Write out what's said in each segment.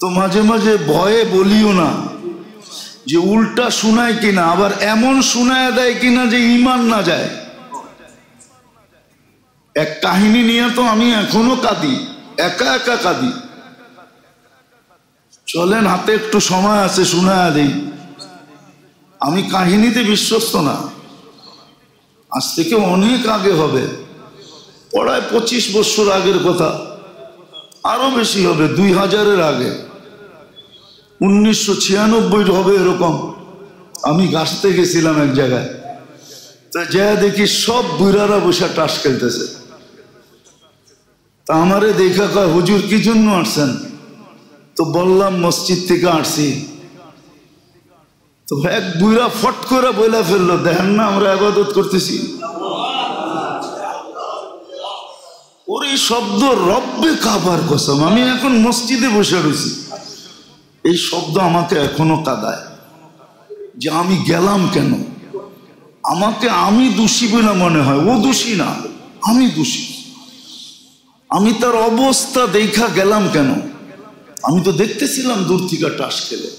তো মাঝে মাঝে ভয়ে বলিও না যে উল্টা শোনায় কিনা, আবার এমন শোনায় দেয় কিনা যে ঈমান না যায়। এক কাহিনী নিয়ে তো আমি এখনো কাঁদি, একা একা কাঁদি। চলেন, হাতে একটু সময় আছে, শোনায় দেই। আমি কাহিনীতে বিশ্বস্ত না, আজ থেকে অনেক আগে হবে, প্রায় 25 বছর আগের কথা, আরো বেশি হবে, 2000-এর আগে, 1996 হবে এরকম। আমি গাছতে গেছিলাম এক জায়গায়, তা যা দেখি সব বুড়ারা বসে টাস খেলতেছে। তা আমারে দেখা কয়, হুজুর কি জন্য আসছেন? তো বললাম মসজিদ থেকে আসছি। তো এক বুড়া ফট করে বইলা ফেললো, দেখেন না আমরা ইবাদত করতেছি। ওর এই শব্দ রব্বে কাবার কসম, আমি এখন মসজিদে বসে রয়েছি, এই শব্দ আমাকে এখনো কাঁদায় যে আমি গেলাম কেন। আমাকে আমি দোষী বলে মনে হয়, ও দোষী না, আমি দোষী। আমি তার অবস্থা দেখা গেলাম কেন? আমি তো দেখতেছিলাম দূর থেকে টাস খেলে।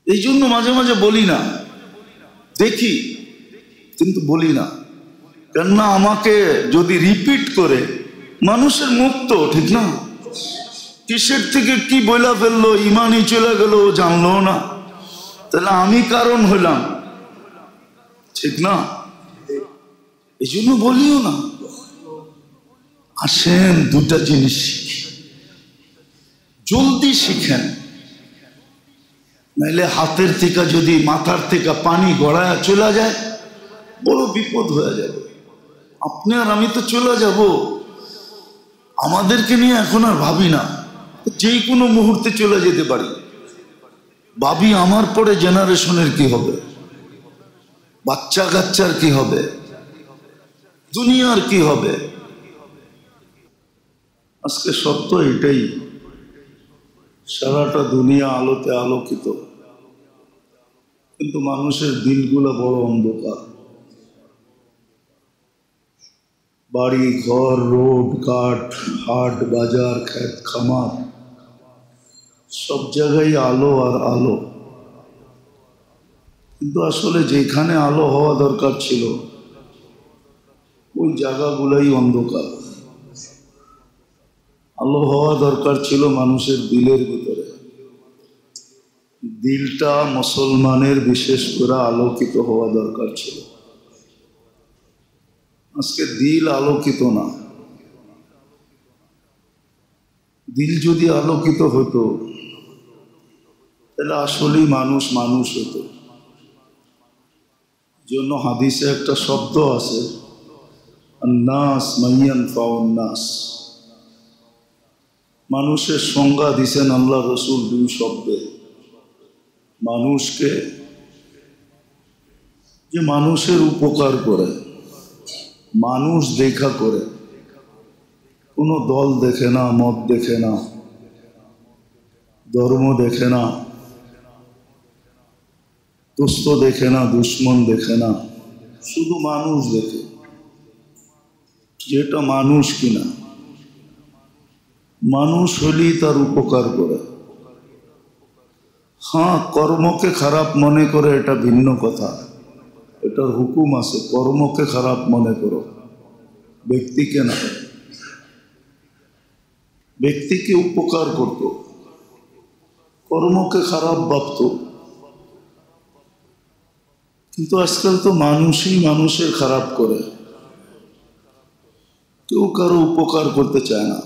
এই জন্য মাঝে মাঝে বলি না, দেখি কিন্তু বলি না, কেননা আমাকে যদি রিপিট করে, মানুষের মুখ তো ঠিক না, কিসের থেকে কি বইলা ফেললো, ইমানই চলে গেল, ও জানলো না, তাহলে আমি কারণ হইলাম, ঠিক না? এই জন্য বলিও না। আসেন, দুটা জিনিস শিখি, জলদি শিখেন, নাইলে হাতের থেকে যদি মাথার থেকে পানি গড়ায় চলে যায়, বড় বিপদ হয়ে যাবে। আপনি আর আমি তো চলে যাব, আমাদেরকে নিয়ে এখন আর ভাবি না, যে কোনো মুহূর্তে চলে যেতে পারি। ভাবি আমার পরে জেনারেশনের কি হবে, বাচ্চা কাচ্চার কি হবে, দুনিয়ার কি হবে। আজকে সত্য এটাই, সারাটা দুনিয়া আলোতে আলোকিত, কিন্তু মানুষের দিলগুলো বড় অন্ধকার। বাড়ি ঘর, রোড ঘাট, হাট বাজার, ক্ষেত খামার, সব জায়গায় আলো আর আলো, কিন্তু আসলে যেখানে আলো হওয়া দরকার ছিল ওই জায়গাগুলাই অন্ধকার। আলো হওয়া দরকার ছিল মানুষের দিলের ভিতরে, দিলটা মুসলমানের বিশেষ করে আলোকিত হওয়া দরকার ছিল। আজকে দিল আলোকিত না। দিল যদি আলোকিত হতো তাহলে আসলেই মানুষ মানুষ হতো। জন্য হাদিসে একটা শব্দ আছে, আন্নাস মাইয়ানফাউন নাস। মানুষের সংজ্ঞা দিছেন আল্লাহ রসুল 2 শব্দে। মানুষকে যে মানুষের উপকার করে, মানুষ দেখা করে, কোনো দল দেখে না, মত দেখে না, ধর্ম দেখে না, দোস্ত দেখে না, দুশ্মন দেখে না, শুধু মানুষ দেখে, যেটা মানুষ কিনা। মানুষ হলেই তার উপকার করে। হ্যাঁ, কর্মকে খারাপ মনে করে এটা ভিন্ন কথা, এটার হুকুম আছে, কর্মকে খারাপ মনে করো, ব্যক্তিকে না। ব্যক্তিকে উপকার করত, কর্মকে খারাপ ভাবত। কিন্তু আজকাল তো মানুষই মানুষের খারাপ করে, কেউ কারো উপকার করতে চায় না।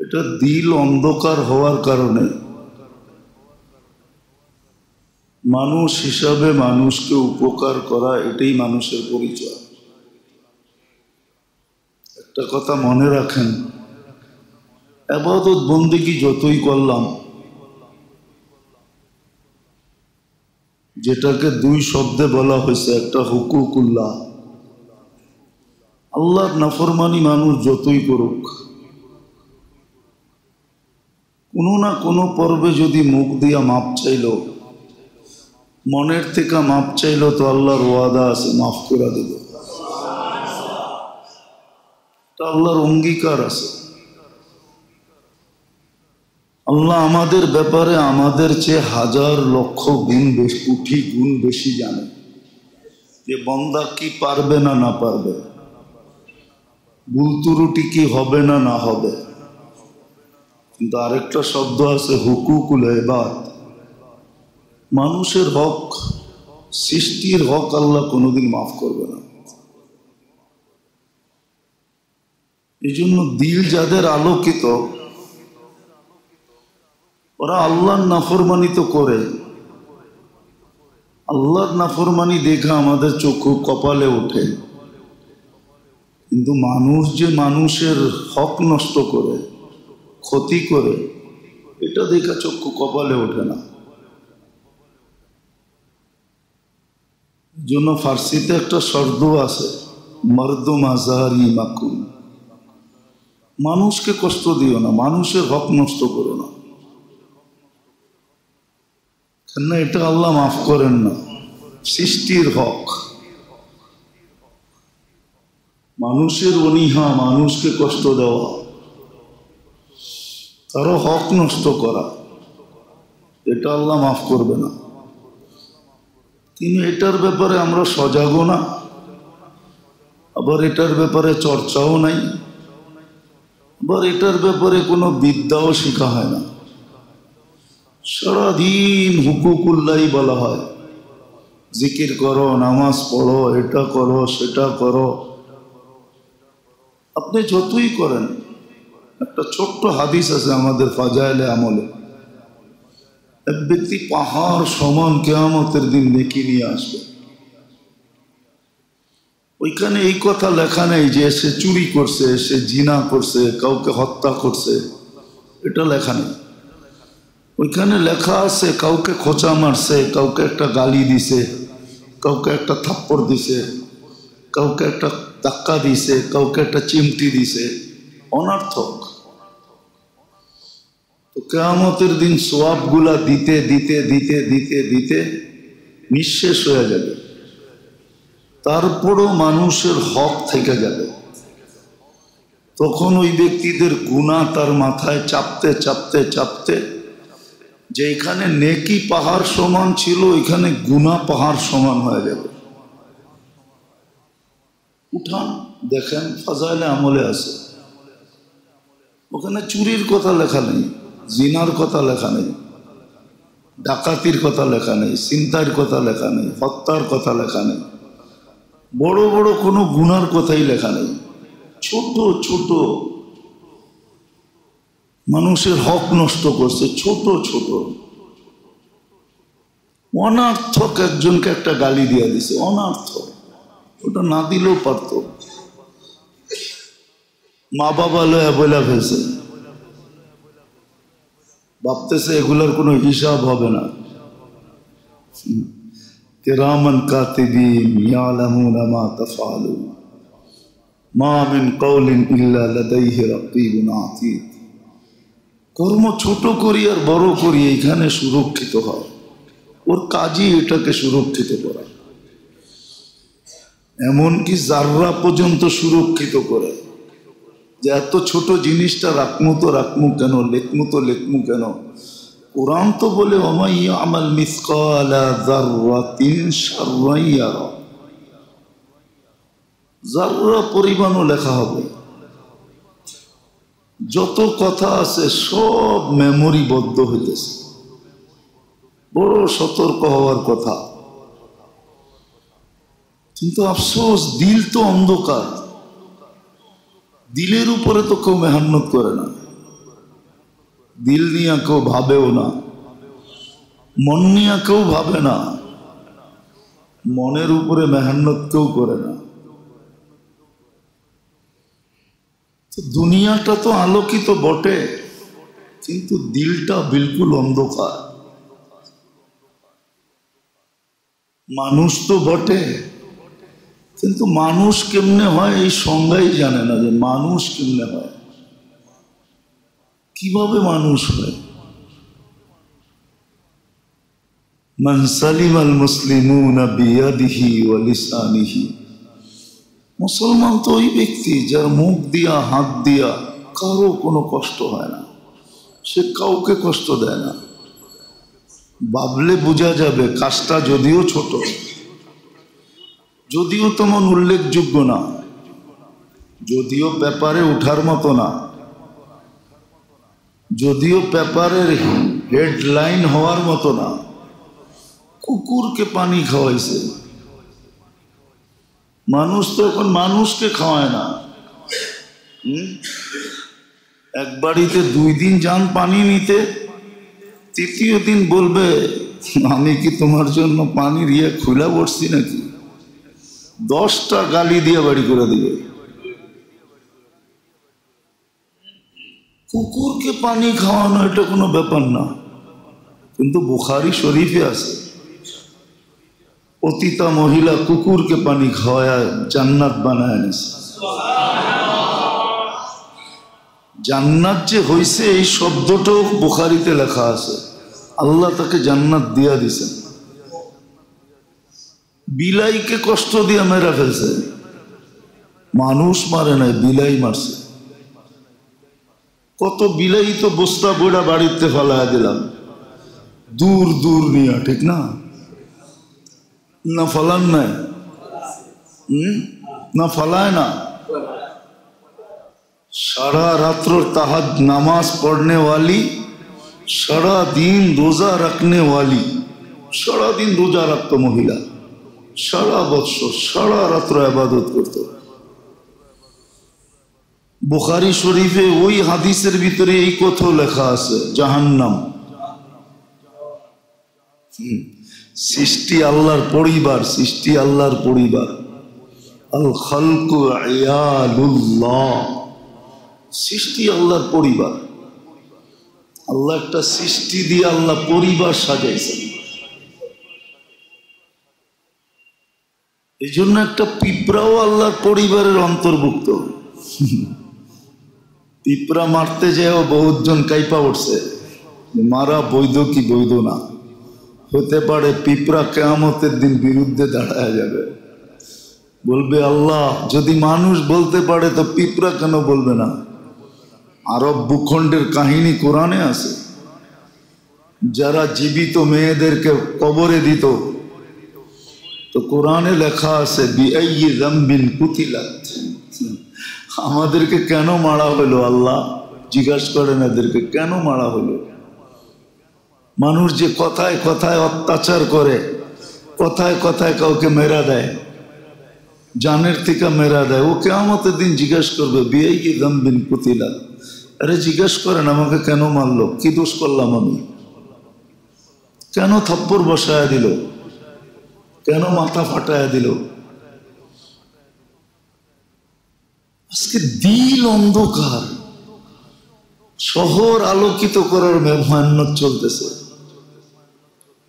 এটা দিল অন্ধকার হওয়ার কারণে মানুষ হিসাবে মানুষকে উপকার করা, এটাই মানুষের পরিচয়। একটা কথা মনে রাখেন, ইবাদত বন্দেগী যতই করলাম, যেটাকে 2 শব্দে বলা হয়েছে, একটা হুকুকুল্লাহ, আল্লাহর নাফরমানি মানুষ যতই করুক, কোনো না কোনো পর্বে যদি মুখ দিয়া মাপ চাইল, মনের থেকে মাপ চাইল, তো আল্লাহর ওয়াদা আছে মাফ করে দেব, আল্লাহর অঙ্গীকার আছে। আল্লাহ আমাদের ব্যাপারে আমাদের চেয়ে হাজার লক্ষ গুণ বেশি, কোটি গুণ বেশি জানে যে বান্দা কি পারবে না না পারবে, ভুল ত্রুটি কি হবে না না হবে। কিন্তু আরেকটা শব্দ আছে হুকুকুল ইবাদ, মানুষের হক, সৃষ্টির হক আল্লাহ কোনোদিন মাফ করবে না। এই জন্য দিল যাদের আলোকিত, ওরা আল্লাহর নাফরমানি তো করে, আল্লাহর নাফরমানি দেখা আমাদের চক্ষু কপালে ওঠে, কিন্তু মানুষ যে মানুষের হক নষ্ট করে, ক্ষতি করে, এটা দেখা চক্ষু কপালে ওঠে না। জন্য ফার্সিতে একটা শব্দ আছে, মরদুম আজহারি মাকুম, মানুষকে কষ্ট দিও না, মানুষের হক নষ্ট করো না, কেন এটা আল্লাহ মাফ করেন না। সৃষ্টির হক, মানুষের অনীহা, মানুষকে কষ্ট দেওয়া, কারো হক নষ্ট করা, এটা আল্লাহ মাফ করবে না। কিন্তু এটার ব্যাপারে আমরা সজাগও না, আবার এটার ব্যাপারে চর্চাও নাই, আবার এটার ব্যাপারে কোনো বিদ্যাও শেখা হয় না। সারাদিন হুকুকুল্লাহি বলা হয়, জিকির করো, নামাজ পড়ো, এটা করো, সেটা করো। আপনি যতই করেন, একটা ছোট্ট হাদিস আছে আমাদের ফাজাইলে আমলে, এক ব্যক্তি পাহাড় সমান কিয়ামতের দিন নেকি নিয়ে আসবে। ওইখানে এই কথা লেখা নেই যে সে চুরি করছে, সে জিনা করছে, কাউকে হত্যা করছে, এটা লেখা নেই। ওইখানে লেখা আছে কাউকে খোঁচা মারছে, কাউকে একটা গালি দিছে, কাউকে একটা থাপ্পড় দিছে, কাউকে একটা ধাক্কা দিছে, কাউকে একটা চিমটি দিছে, অনর্থক। তো কিয়ামতের দিন সওয়াবগুলা দিতে দিতে দিতে দিতে দিতে নিঃশেষ হয়ে যাবে, তারপরও মানুষের হক থেকে যাবে। তখন ওই ব্যক্তিদের গুনাহ তার মাথায় চাপতে চাপতে চাপতে, যে এখানে নেকি পাহাড় সমান ছিল, এখানে গুনাহ পাহাড় সমান হয়ে যাবে। উঠান দেখেন, ফাজাইলে আমলে আছে, ওখানে চুরির কথা লেখা নেই, জিনার কথা লেখা নেই, ডাকাতির কথা লেখা নেই, ছিনতাইয়ের কথা লেখা নেই, হত্যার কথা লেখা নেই, বড় বড় কোনো গুনার কথাই লেখা নেই। ছোট ছোট মানুষের হক নষ্ট করছে, ছোট ছোট অনার্থক একজনকে একটা গালি দিয়ে দিছে, অনার্থক, ওটা না দিলেও পারত। মা বাবা লয়া বইলা ফেলছে, ভাবতেছে এগুলোর কোনো হিসাব হবে না। কিরামান কাতিবিন ইয়ালামুনা মা তাফআলুন মা মিন কওলিন ইল্লা লাদাইহি রাকিবুন আতীদ। কর্ম ছোট করি আর বড় করি, এখানে সুরক্ষিত হয়, ওর কাজই এটাকে সুরক্ষিত করা। এমনকি জাররা পর্যন্ত সুরক্ষিত করে, যে এত ছোট জিনিসটা রাখমু তো রাখমু কেন, লেখমু তো লেখমু কেন। কোরআন তো বলে ওমাই ইয়ামাল মিসকালা যাররাতিন শাররান ইয়ারা, জাররা পরিমাণও লেখা হবে। যত কথা আছে সব মেমোরিবদ্ধ হইতেছে, বড় সতর্ক হওয়ার কথা। কিন্তু আফসোস, দিল তো অন্ধকার, দিলের উপরে তো কেউ মেহনত করে না, দিল নিয়ে কেউ ভাবেও না, মন নিয়ে কেউ ভাবে না, মনের উপরে মেহনত কেউ করে না। তো দুনিয়াটা তো আলোকিত বটে, কিন্তু দিলটা বিলকুল অন্ধকার। মানুষ তো বটে, কিন্তু মানুষ কেমনে হয় এই সংজ্ঞাই জানে না, যে মানুষ কেমনে হয়, কিভাবে মানুষ হয়। মান সালিমাল মুসলিমুনা বিয়াদিহি ওয়া লিসানিহি, মুসলমান তো ওই ব্যক্তি যার মুখ দিয়া হাত দিয়া কারো কোনো কষ্ট হয় না, সে কাউকে কষ্ট দেয় না। ভাবলে বোঝা যাবে কাজটা যদিও ছোট, যদিও তেমন উল্লেখযোগ্য না, যদিও পেপারে ওঠার মতো না, যদিও পেপারের হেডলাইন হওয়ার মতো না, কুকুরকে পানি খাওয়াইছে। মানুষ তো এখন মানুষকে খাওয়ায় না। এক বাড়িতে 2 দিন যান পানি নিতে, তৃতীয় দিন বলবে আমি কি তোমার জন্য পানির খুলা বসছি নাকি? 10টা গালি দিয়ে বাড়ি করে দিবে। কুকুরকে পানি খাওয়ানো এটা কোনো ব্যাপার না, কিন্তু বুখারী শরীফে আছে পতিতা মহিলা কুকুরকে পানি খাওয়ায় জান্নাত বানায় নিছে। জান্নাত যে হইছে এই শব্দটাও বুখারীতে লেখা আছে, আল্লাহ তাকে জান্নাত দিয়া দিছেন। বিলাইকে কষ্ট দিয়ে মেরা ফেলছে, মানুষ মারে নাই, বিলাই মারছে। কত বিলাই তো বস্তা বইড়া বাড়িতে ফেলায় দিলাম, দূর দূর নিয়ে, ঠিক না? না ফলান নাই, না ফলায় না। সারা রাত্র তাহাজ নামাজ পढ़ने वाली, সারা দিন রোজা रखने वाली, সারা দিন রোজা রাখতো মহিলা, সারা বৎসর সারা রাত্র ইবাদত করত। বুখারী শরীফে ওই হাদিসের ভিতরে এই কথা লেখা আছে, জাহান্নাম। সৃষ্টি আল্লাহর পরিবার, সৃষ্টি আল্লাহর পরিবার। আল খালকু আয়ালুল্লাহ, সৃষ্টি আল্লাহর পরিবার। আল্লাহ একটা সৃষ্টি দিয়ে আল্লাহ পরিবার সাজাইছেন। এই জন্য একটা পিঁপড়াও আল্লাহর পরিবারের অন্তর্ভুক্ত। পিঁপড়া মারতে যেও বহুজন কাইপা উঠছে, মারা বৈধ কি বৈধ না। হতে পারে পিঁপড়া কিয়ামতের দিন বিরুদ্ধে দাঁড়ায় যাবে, বলবে আল্লাহ যদি মানুষ বলতে পারে তো পিঁপড়া কেন বলবে না? আরব ভূখণ্ডের কাহিনী কোরআনে আছে, যারা জীবিত মেয়েদেরকে কবরে দিত, তো কোরআনে লেখা আছে বিআইয়ি যামবিন কুতিলাত, আমাদেরকে কেন মারা হলো? আল্লাহ জিজ্ঞাসা করেন এদেরকে কেন মারা হলো? মানুষ যে কথায় কথায় অত্যাচার করে, কথায় কথায় কাউকে মেরা দেয়, জানের থেকে মেরা দেয়, ও কিয়ামতের দিন জিজ্ঞাসা করবে বিআইয়ি যামবিন কুতিলাত। আরে জিজ্ঞাসা করেন আমাকে কেন মারলো, কি দোষ করলাম আমি? কেন থাপ্পড় বসায় দিল, কেন মাথা ফাটায় দিল? আজকে দিল অন্ধকার, শহর আলোকিত করার মেহনত চলতেছে।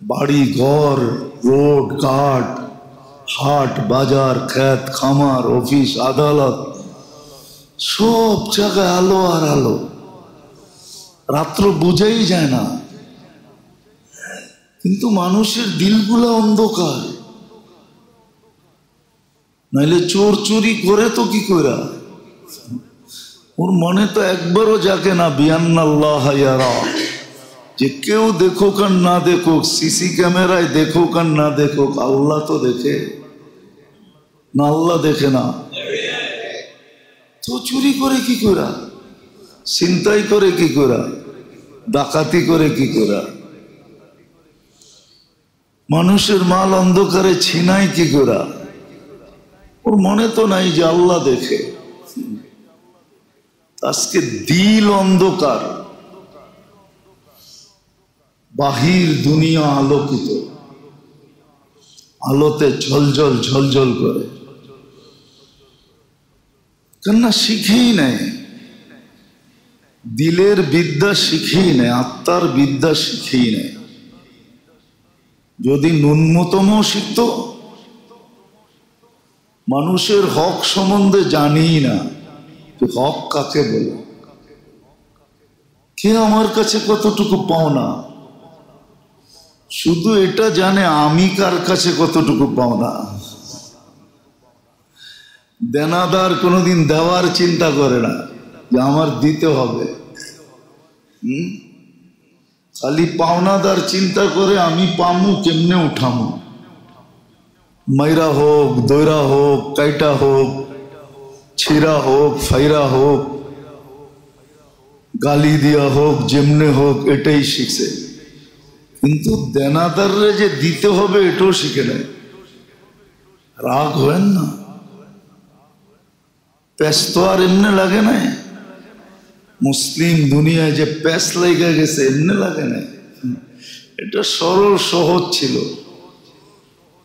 বাড়ি ঘর, রোড ঘাট, হাট বাজার, ক্ষেত খামার, অফিস আদালত, সব জায়গায় আলো আর আলো। রাত্র বোঝাই যায় না, কিন্তু মানুষের দিলগুলা অন্ধকার। নাইলে চোর চুরি করে তো কি কইরা, ওর মনে তো একবারও যাকে না বিআন্নাল্লাহ ইয়ারা, যে কেউ দেখুক আর না দেখুক, সিসি ক্যামেরায় দেখুক আর না দেখুক, আল্লাহ তো দেখে না? আল্লাহ দেখে না তো চুরি করে কি করা, ছিনতাই করে কি করা, ডাকাতি করে কি করা, মানুষের মাল অন্ধকারে ছিনাই কি করা? ওর মনে তো নাই যে আল্লাহ দেখে। আজকে দিল অন্ধকার, বাহির দুনিয়া আলোকিত, আলোতে ঝলঝল ঝলঝল করে। কেননা শিখেই নেয়, দিলের বিদ্যা শিখেই নেয়, আত্মার বিদ্যা শিখেই নেয়। যদি ন্যূনতম শিখত, মানুষের হক সম্বন্ধে জানি না, হক কাকে বলে, কে আমার কাছে কতটুকু পাওনা, শুধু এটা জানে আমি কার কাছে কতটুকু পাওনা। দেনাদার কোনোদিন দেওয়ার চিন্তা করে না যে আমার দিতে হবে। খালি পাওনাদার চিন্তা করে আমি পামু কেমনে উঠামু, মাইরা হোক, দৈরা হোক, কাইটা হোক, ছিঁড়া হোক, ফাইরা হোক, গালি দিয়া হোক, যেমনে হোক, এটাই শিখছে। কিন্তু দেনাদাররে যে দিতে হবে এটাও শিখে নেয়। রাগ হবেন না, প্যাস তো আর এমনি লাগে নাই। মুসলিম দুনিয়ায় যে প্যাস লেগে গেছে এমনি লাগে নাই। এটা সরল সহজ ছিল,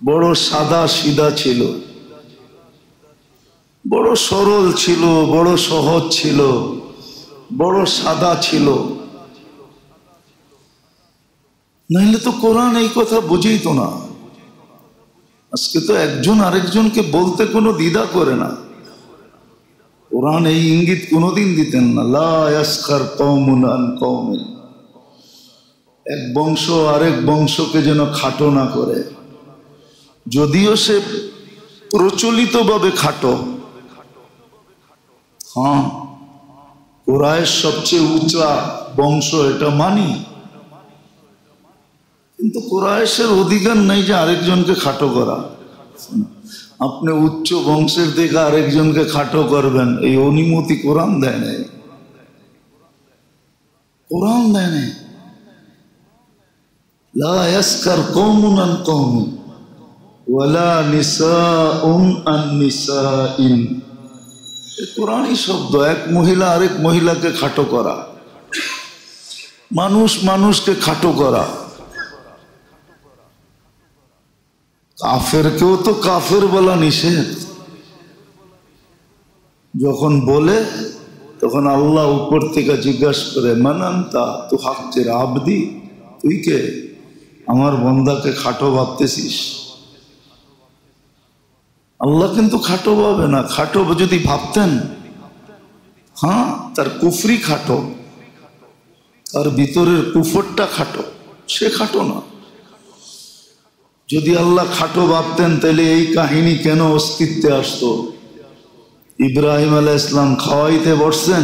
বড় সাদা সিধা ছিল, বড় সরল ছিল, বড় সহজ ছিল, বড় সাদা ছিল। নাইলে তো কোরআন এই কথা বুঝেই তো না। আজকে তো একজন আরেকজনকে বলতে কোনো দ্বিধা করে না। কোরআন এই ইঙ্গিত কোনোদিন দিতেন না, লা ইয়াসখার কওমুন আন কওমিন। এক বংশ আরেক বংশকে যেন খাটো না করে, যদিও সে প্রচলিতভাবে খাটো। হ্যাঁ, কুরাইশ সবচেয়ে উঁচা বংশ, এটা মানি, কিন্তু কুরাইশের অধিকার নেই যে আরেকজনকে খাটো করা। আপনি উচ্চ বংশের দিকে আরেকজনকে খাটো করবেন, এই অনুমতি কোরআন দেয় নাই, কোরআন দেয় নাই। লা ইয়াসখার কওমুন আন কওমিন ওয়ালা নিসাউন আন নিসাইন। কোরআনই শব্দ। এক মহিলা আরেক মহিলাকে খাটো করা, মানুষ মানুষকে খাটো করা। কাফেরকেও তো কাফের বলা নিষেধ। যখন বলে তখন আল্লাহ উপর থেকে জিজ্ঞাসা করে, মান আনতা তুহাক্কির আবদি, তুই কে আমার বন্দাকে খাটো ভাবতেছিস? আল্লাহ কিন্তু খাটো ভাবে না। খাটো যদি ভাবতেন, হ্যাঁ, তার কুফরি খাটো, তার ভিতরের কুফরটা খাটো, সে খাটো না। যদি আল্লাহ খাটো ভাবতেন তাহলে এই কাহিনী কেন অস্তিত্বে আসতো? ইব্রাহিম আলাইহিস সালাম খাওয়াইতে বসছেন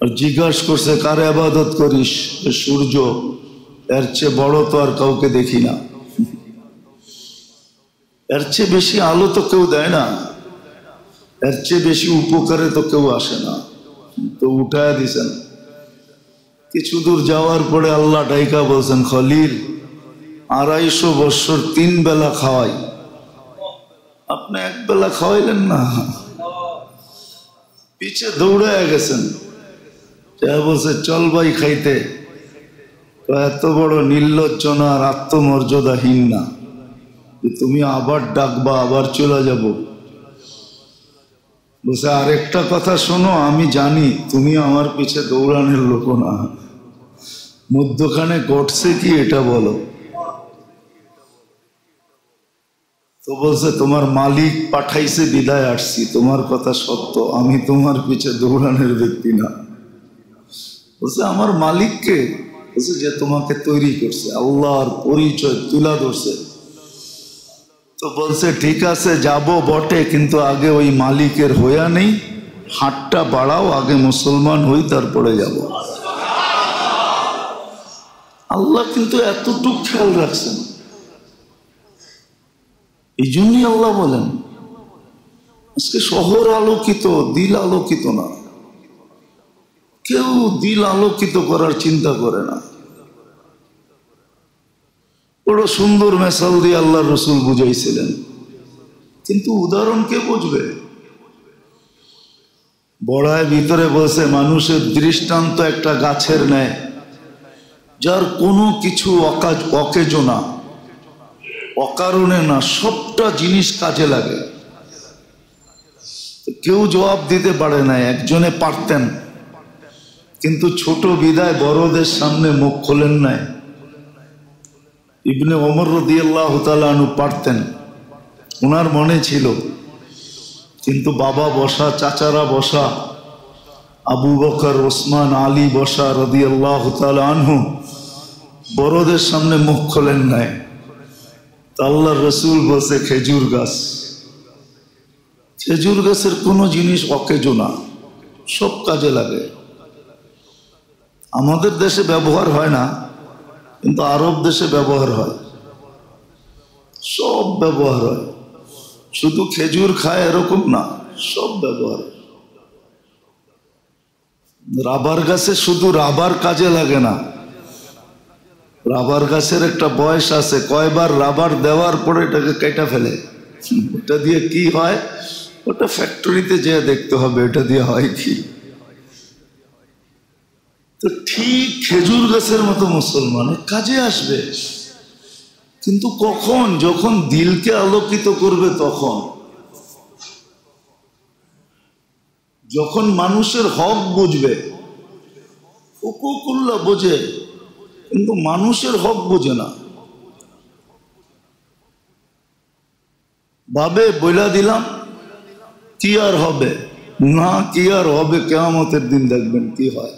আর জিজ্ঞাসা করছে, কার ইবাদত করিস? সূর্য, এর চেয়ে বড় তো আর কাউকে দেখি না, এর চেয়ে বেশি আলো তো কেউ দেয় না, এর চেয়ে বেশি উপকারে তো কেউ আসে না। তো উঠায় দিছেন। কিছু দূর যাওয়ার পরে আল্লাহ ডাইকা বলছেন, খলিল 250 বছর 3 বেলা খাওয়াই, আপনি 1 বেলা খাওয়াইলেন না। পিছে দৌড়ায় গেছেন, বলছে চল ভাই খাইতে। তো এত বড় নির্লজ্জ না আর আত্মমর্যাদাহীন না যে তুমি আবার ডাকবা, আবার চলে যাব। বলছে আরেকটা কথা শোনো, আমি জানি তুমি আমার পিছে দৌড়ানোর লোক না, মধ্যখানে ঘটছে কি এটা বলো। তো বলছে তোমার মালিক পাঠাইছে বিদায় আসছি, তোমার কথা সত্য, আমি তোমার পিছে দৌড়ানোর ব্যক্তি না। বলছে আমার মালিককে? বলছে যে তোমাকে তৈরি করছে, আল্লাহর পরিচয় তুলা ধরছে। তো বলছে ঠিক আছে যাব বটে, কিন্তু আগে ওই মালিকের হইয়া নেই, হাতটা বাড়াও, আগে মুসলমান হই তারপরে যাব। আল্লাহ কিন্তু এতটুকু খেয়াল রাখছেন। এই জন্যই আল্লাহ বলেন আজকে শহর আলোকিত, দিল আলোকিত না। কেউ দিল আলোকিত করার চিন্তা করে না। বড় সুন্দর মেসাল দিয়ে আল্লাহ রসুল বুঝাইছিলেন, কিন্তু উদাহরণ কে বুঝবে? বড়ায় ভিতরে বলছে মানুষের দৃষ্টান্ত একটা গাছের ন্যায়, যার কোনো কিছু অকেজো না, অকারণে না, সবটা জিনিস কাজে লাগে। কেউ জবাব দিতে পারে না। একজনে পারতেন, কিন্তু ছোট বিদায় বড়দের সামনে মুখ খোলেন নাই। ইবনে ওমর রাদিয়াল্লাহু তাআলা আনহু পারতেন, ওনার মনে ছিল, কিন্তু বাবা বসা, চাচারা বসা, আবু বকর, ওসমান, আলী বসা রাদিয়াল্লাহু তাআলা আনহু, বড়দের সামনে মুখ খোলেন নাই। আল্লাহর রসুল বলছে খেজুর গাছ, খেজুর গাছের কোনো জিনিস অকেজো না, সব কাজে লাগে। আমাদের দেশে ব্যবহার হয় না, কিন্তু আরব দেশে ব্যবহার হয়, সব ব্যবহার হয়। শুধু খেজুর খায় এরকম না, সব ব্যবহার। রাবার গাছে শুধু রাবার কাজে লাগে না, রাবার গাছের একটা বয়স আছে, কয়বার রাবার দেওয়ার পরে এটাকে কেটে ফেলে। ওটা দিয়ে কি হয় ওটা ফ্যাক্টরিতে যেয়ে দেখতে হবে এটা দিয়ে হয় কি। তো ঠিক খেজুর গাছের মতো মুসলমান কাজে আসবে, কিন্তু কখন? যখন দিলকে আলোকিত করবে, তখন যখন মানুষের হক বুঝবে। হুকুকুল্লাহ বোঝে, কিন্তু মানুষের হক বোঝে না। ভাবে বইলা দিলাম, কি আর হবে? না, কি আর হবে? কিয়ামতের দিন দেখবেন কি হয়।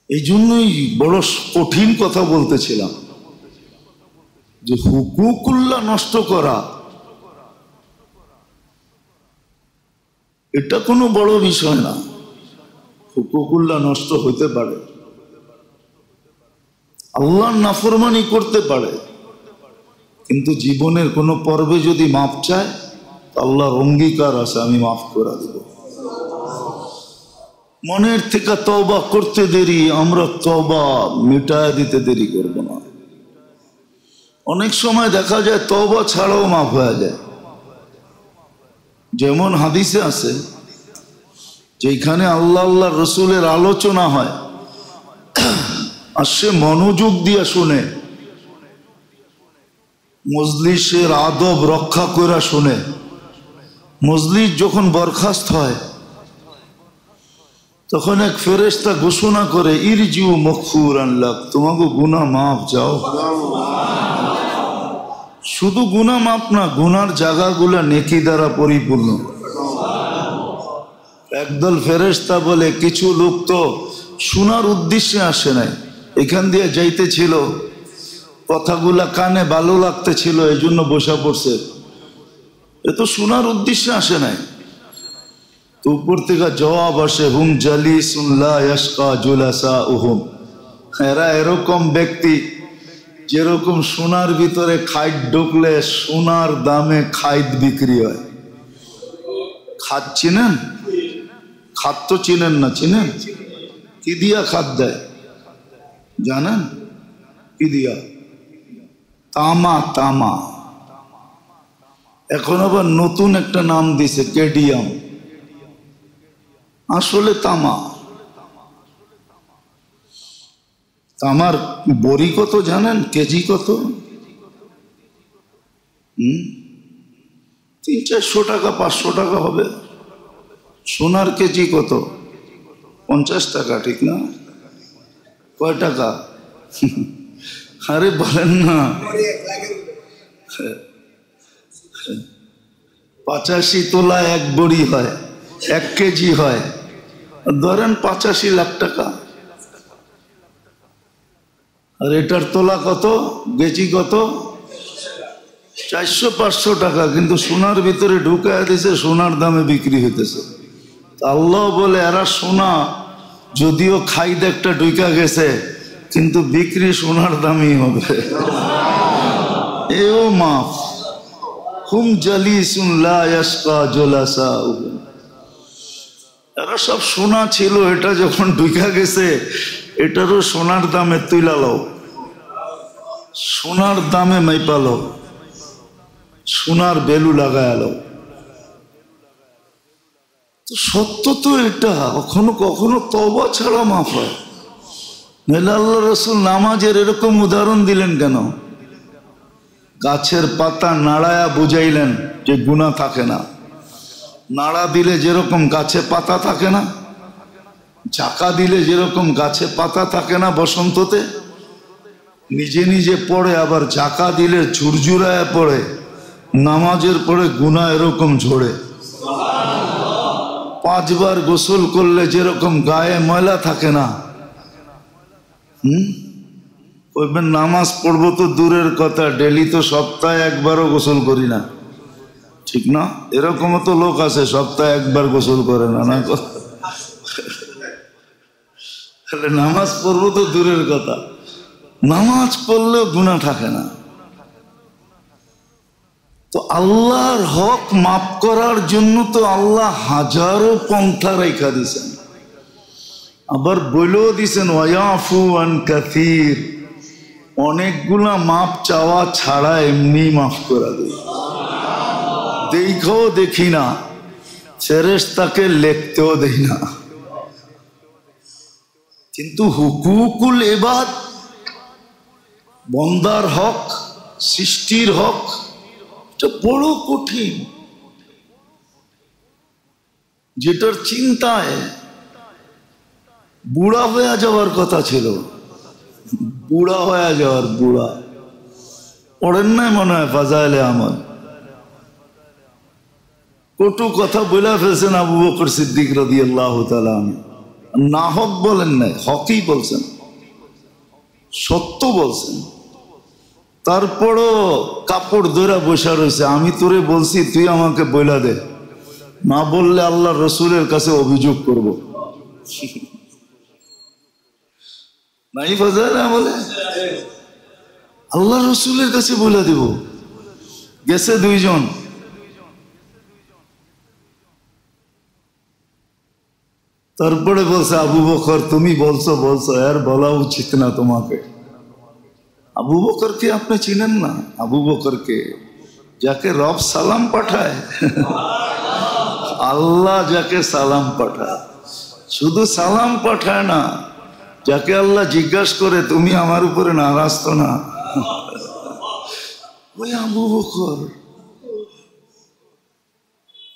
এই জন্যই বড় কঠিন কথা বলতেছিলাম যে হুকুকুল্লাহ নষ্ট করা এটা কোনো বড় বিষয় না। হুকুকুল্লাহ নষ্ট হতে পারে, আল্লাহর নাফরমানি করতে পারে, কিন্তু জীবনের কোনো পর্বে যদি মাপ চায়, আল্লাহর অঙ্গীকার আছে আমি মাফ করে দেব। মনের থেকে তওবা করতে দেরি, আমরা তওবা মিটায় দিতে দেরি করব না। অনেক সময় দেখা যায় তওবা ছাড়াও মাফ হয়ে যায়। যেমন হাদিসে আছে, যেখানে আল্লাহ আল্লাহ রসুলের আলোচনা হয় আর সে মনোযোগ দিয়ে শুনে, মজলিসের আদব রক্ষা করে শুনে, মজলিস যখন বরখাস্ত হয় তখন এক ফেরেশতা ঘোষণা করে, ইরজিউ মগফুরান লাক, তোমাকে গুনাহ মাফ যাও। শুধু গুনাহ মাফ না, গুনার জায়গাগুলা নেকি দ্বারা পরিপূর্ণ। একদল ফেরেশতা বলে, কিছু লোক তো শোনার উদ্দেশ্যে আসে নাই, এখান দিয়ে যাইতেছিল, কথাগুলা কানে ভালো লাগতেছিল, এই জন্য বসা পড়ছে, এ তো শোনার উদ্দেশ্যে আসে নাই। তো উপর থেকে জবাব আসে, হুম জালিসুন লা ইয়াশকা জুলাসাউহুম, এরা এরকম ব্যক্তি যেরকম সোনার ভিতরে খাইট ঢুকলে সোনার দামে খাইট বিক্রি হয়। খাদ চিনেন? খাদ তো চিনেন না, চিনেন? কি দিয়া খাদ দেয় জানেন? কি দিয়া? তামা। তামা। এখন আবার নতুন একটা নাম দিছে, কেডিয়াম। আসলে তামা। তামার বড়ি কত জানেন? কেজি কত? 300-400 টাকা, 500 টাকা হবে। সোনার কেজি কত? 50 টাকা, ঠিক না? কয় টাকা? আরে বলেন না, 85 তোলা এক বড়ি হয়, 1 কেজি হয়, ধরেন 85 লাখ টাকা। আর এটার তোলা কত? কেজি কত? 400-500 টাকা, কিন্তু সোনার ভিতরে ঢুকায় দিছে, সোনার দামে বিক্রি হইতেছে। আল্লাহ বলে, এরা সোনা যদিও খাইদ একটা ঢুকা গেছে, কিন্তু বিক্রি সোনার দামই হবে। এও মাফ। হুম জালিসুন লা ইয়াশকা জুলাসাউহুম, এরা সব সোনা ছিল, এটা যখন ঢুকা গেছে এটারও সোনার দামে তুইলা লও, সোনার দামে মাইপালো, সোনার বেলু লাগায় আলো। তো সত্য তো এটা, কখনো কখনো তওবা ছাড়া মাফ হয়। নইলে আল্লাহ রসুল নামাজের এরকম উদাহরণ দিলেন কেন? গাছের পাতা নাড়ায়া বুঝাইলেন যে গুনাহ থাকে না। নাড়া দিলে যেরকম গাছে পাতা থাকে না, ঝাঁকা দিলে যেরকম গাছে পাতা থাকে না বসন্ততে, নিজে নিজে পড়ে, আবার ঝাঁকা দিলে ঝুরঝুরায় পড়ে, নামাজের পরে গুনাহ এরকম ঝরে। 5 বার গোসল করলে যেরকম গায়ে ময়লা থাকে না, কইবেন নামাজ পড়বো তো দূরের কথা, ডেলি তো সপ্তাহে একবারও গোসল করি না, ঠিক না? এরকমও তো লোক আছে সপ্তাহে একবার গোসল করে না। না তাহলে নামাজ পড়বো তো দূরের কথা, নামাজ পড়লেও গুনাহ থাকে না। তো আল্লাহর হক মাফ করার জন্য তো আল্লাহ হাজারো পন্থা রেখা দিয়েছেন, আবার বলেও দিছেন ওয়ায়াফু আন কাসীর, অনেকগুলা মাপ চাওয়া ছাড়া এমনি মাফ করা দেয়। দেখেও দেখি না, ফেরেশতাকে লিখতেও দেই না, কিন্তু হুকুকুল ইবাদ, বন্দার হক, সৃষ্টির হক, এটা বড় কঠিন, যেটার চিন্তায় বুড়া হয়ে যাওয়ার কথা ছিল, বুড়া হয়ে যাওয়ার, বুড়া পড়েন নাই মনে হয় ফাজাইলে আমল, কটু কথা বলে ফেলছেন আবু বকর সিদ্দিক রাদিয়াল্লাহু তাআলা আনহু। না হক বলেন নাই, হকই বলছেন, সত্য বলছেন। তারপরও কাপড় ধরে বসে রয়েছে, আমি তোরে বলছি তুই আমাকে বইলা দে, না বললে আল্লাহ রসুলের কাছে অভিযোগ করব। নাই ফাজাইলে আমলে আল্লাহ রসুলের কাছে বলে দেব। গেছে দুইজন, তারপরে বলছে আবু বকর তুমি বলছো এর বলা উচিত না তোমাকে। আবু বকরকে আপনি চিনেন না? আবু বকরকে যাকে রব সালাম পাঠায়, আল্লাহ যাকে সালাম পাঠায়, শুধু সালাম পাঠায় না, যাকে আল্লাহ জিজ্ঞাসা করে তুমি আমার উপরে নারাজ তো না, ওই আবু বকর।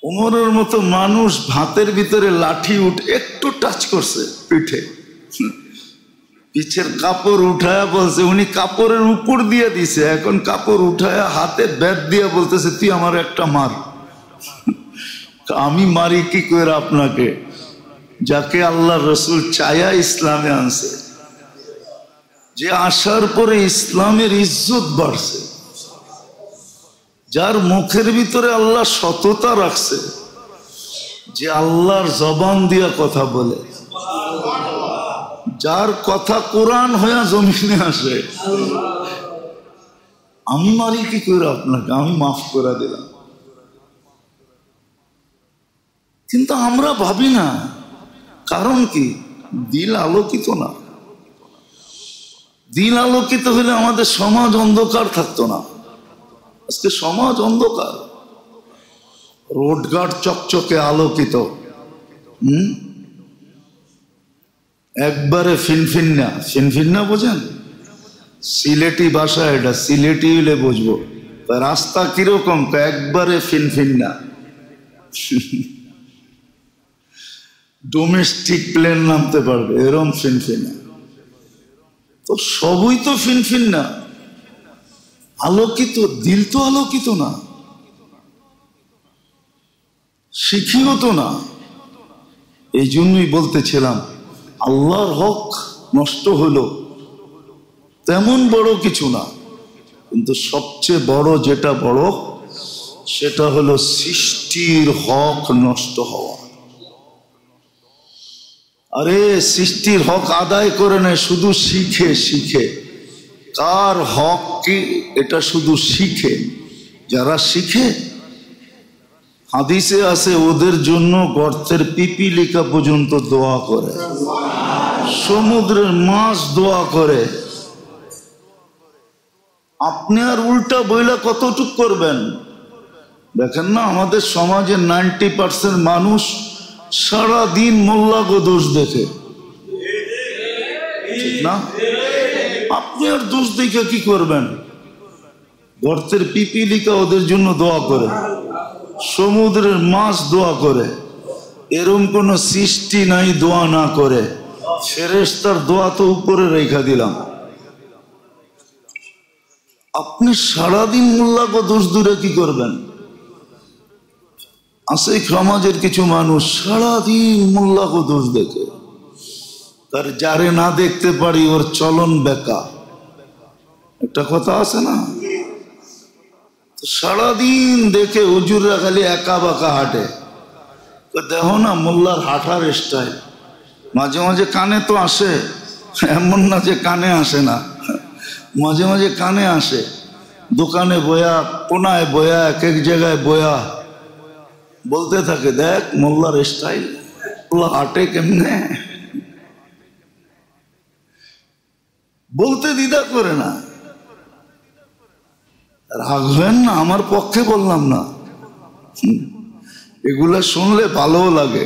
ওমরের মতো মানুষ ভাতের ভিতরে লাঠি একটু টাচ করছে পিঠে, পিছের কাপড় উঠায়া বলছে, উনি কাপড়ের উপর দিয়ে দিছে, এখন কাপড় উঠায়া হাতে ব্যাট দিয়ে বলতেছে তুই আমার একটা মার। আমি মারি কি করে আপনাকে, যাকে আল্লাহ রসুল চায়া ইসলামে আনছে, যে আসার পরে ইসলামের ইজ্জত বাড়ছে, যার মুখের ভিতরে আল্লাহ সততা রাখছে, যে আল্লাহর জবান দিয়া কথা বলে, যার কথা কোরআন হইয়া জমিনে আসে। আমি মারি কি করে আপনাকে, আমি মাফ করে দিলাম। কিন্তু আমরা ভাবি না, কারণ কি? দিল আলোকিত না। দিল আলোকিত হলে আমাদের সমাজ অন্ধকার থাকতো না। আজকে সমাজ অন্ধকার, রোডঘাট চকচকে আলোকিত, একবারে ফিনফিন্না। ফিনফিন্না বোঝেন? সিলেটি ভাষা, এটা সিলেটি হলে বুঝবো। রাস্তা কিরকম? একবারে ফিনফিন্না, ডোমেস্টিক প্লেন নামতে পারবে এরম ফিনফিন্না। তো সবই তো ফিনফিন্না, আলোকিত। দিল তো আলোকিত না, শিখিও তো না। এই জন্যই বলতেছিলাম, আল্লাহর হক নষ্ট হলো তেমন বড় কিছু না, কিন্তু সবচেয়ে বড় যেটা বড়, সেটা হলো সৃষ্টির হক নষ্ট হওয়া। আরে সৃষ্টির হক আদায় করে নেয়, শুধু শিখে কার হক কি এটা শুধু শিখে। যারা শিখে, হাদিসে আছে ওদের জন্য গর্তের পিপিলিকা পর্যন্ত দোয়া করে, সমুদ্রের মাছ দোয়া করে। আপনি আর উল্টা বইলা কতটুক করবেন? দেখেন না, আমাদের সমাজে 90% মানুষ সারাদিন মোল্লাকে দোষ দেখে, ঠিক না? আপনি আর দোষ দেখে কি করবেন? গর্তের পিপিলিকা ওদের জন্য দোয়া করে, সমুদ্রের মাছ দোয়া করে। এরম কোন সৃষ্টি নাই দোয়া না করে। ফেরেশতার দোয়া তো উপরে রেখা দিলাম। আপনি সারাদিন মোল্লাকে দোষ দূরে কি করবেন? আছে সমাজের কিছু মানুষ সারাদিন মোল্লাকে দোষ দেখে, তার যারে না দেখতে পারি ওর চলন বেকা, একটা কথা আছে না? সারাদিন দেখে হুজুররা খালি একা বাঁকা হাঁটে, দেখো না মোল্লার হাঁটার স্টাইল, মাঝে মাঝে কানে তো আসে, এমন না যে কানে আসে না, মাঝে মাঝে কানে আসে। দোকানে বয়া, কোনায় বয়া, এক এক জায়গায় বয়া বলতে থাকে, দেখ মোল্লার স্টাইল, হাঁটে কেমনে, বলতে দ্বিধা করে না। রাখবেন না, আমার পক্ষে বললাম না। এগুলা শুনলে ভালোও লাগে,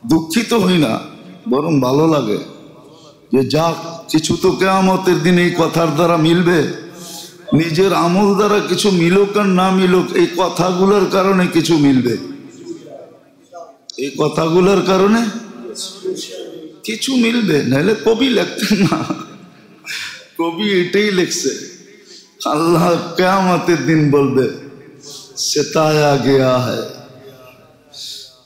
দুঃখিত হই না, বরং ভালো লাগে যে যাক, কিছু তো কিয়ামতের দিন এই কথার দ্বারা মিলবে। নিজের আমল দ্বারা কিছু মিলুক আর না মিলুক, এই কথাগুলোর কারণে কিছু মিলবে। এই কথাগুলোর কারণে কিছু মিলবে, নাহলে কবি লিখতেন না। কবি এটাই লিখছে, আল্লাহ কিয়ামতের দিন বলবে সেতায়া গেয়া হ্যায়।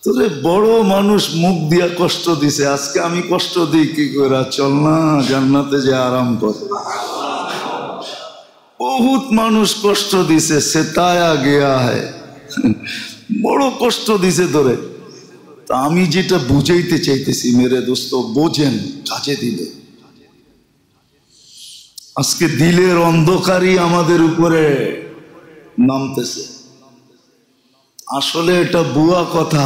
তোরে বড় মানুষ মুখ দিয়া কষ্ট দিছে, আজকে আমি কষ্ট দিই কি করে? চল না জান্নাতে যে আরাম কর। বহুত মানুষ কষ্ট দিছে, সেতায়া গেয়া হ্যায়, বড় কষ্ট দিছে তোরে। তা আমি যেটা বুঝাইতে চাইতেছি মেরে দোস্ত, বোঝেন, কাজে দিলে। আজকে দিলের অন্ধকারই আমাদের উপরে নামতেছে। আসলে এটা বুয়া কথা,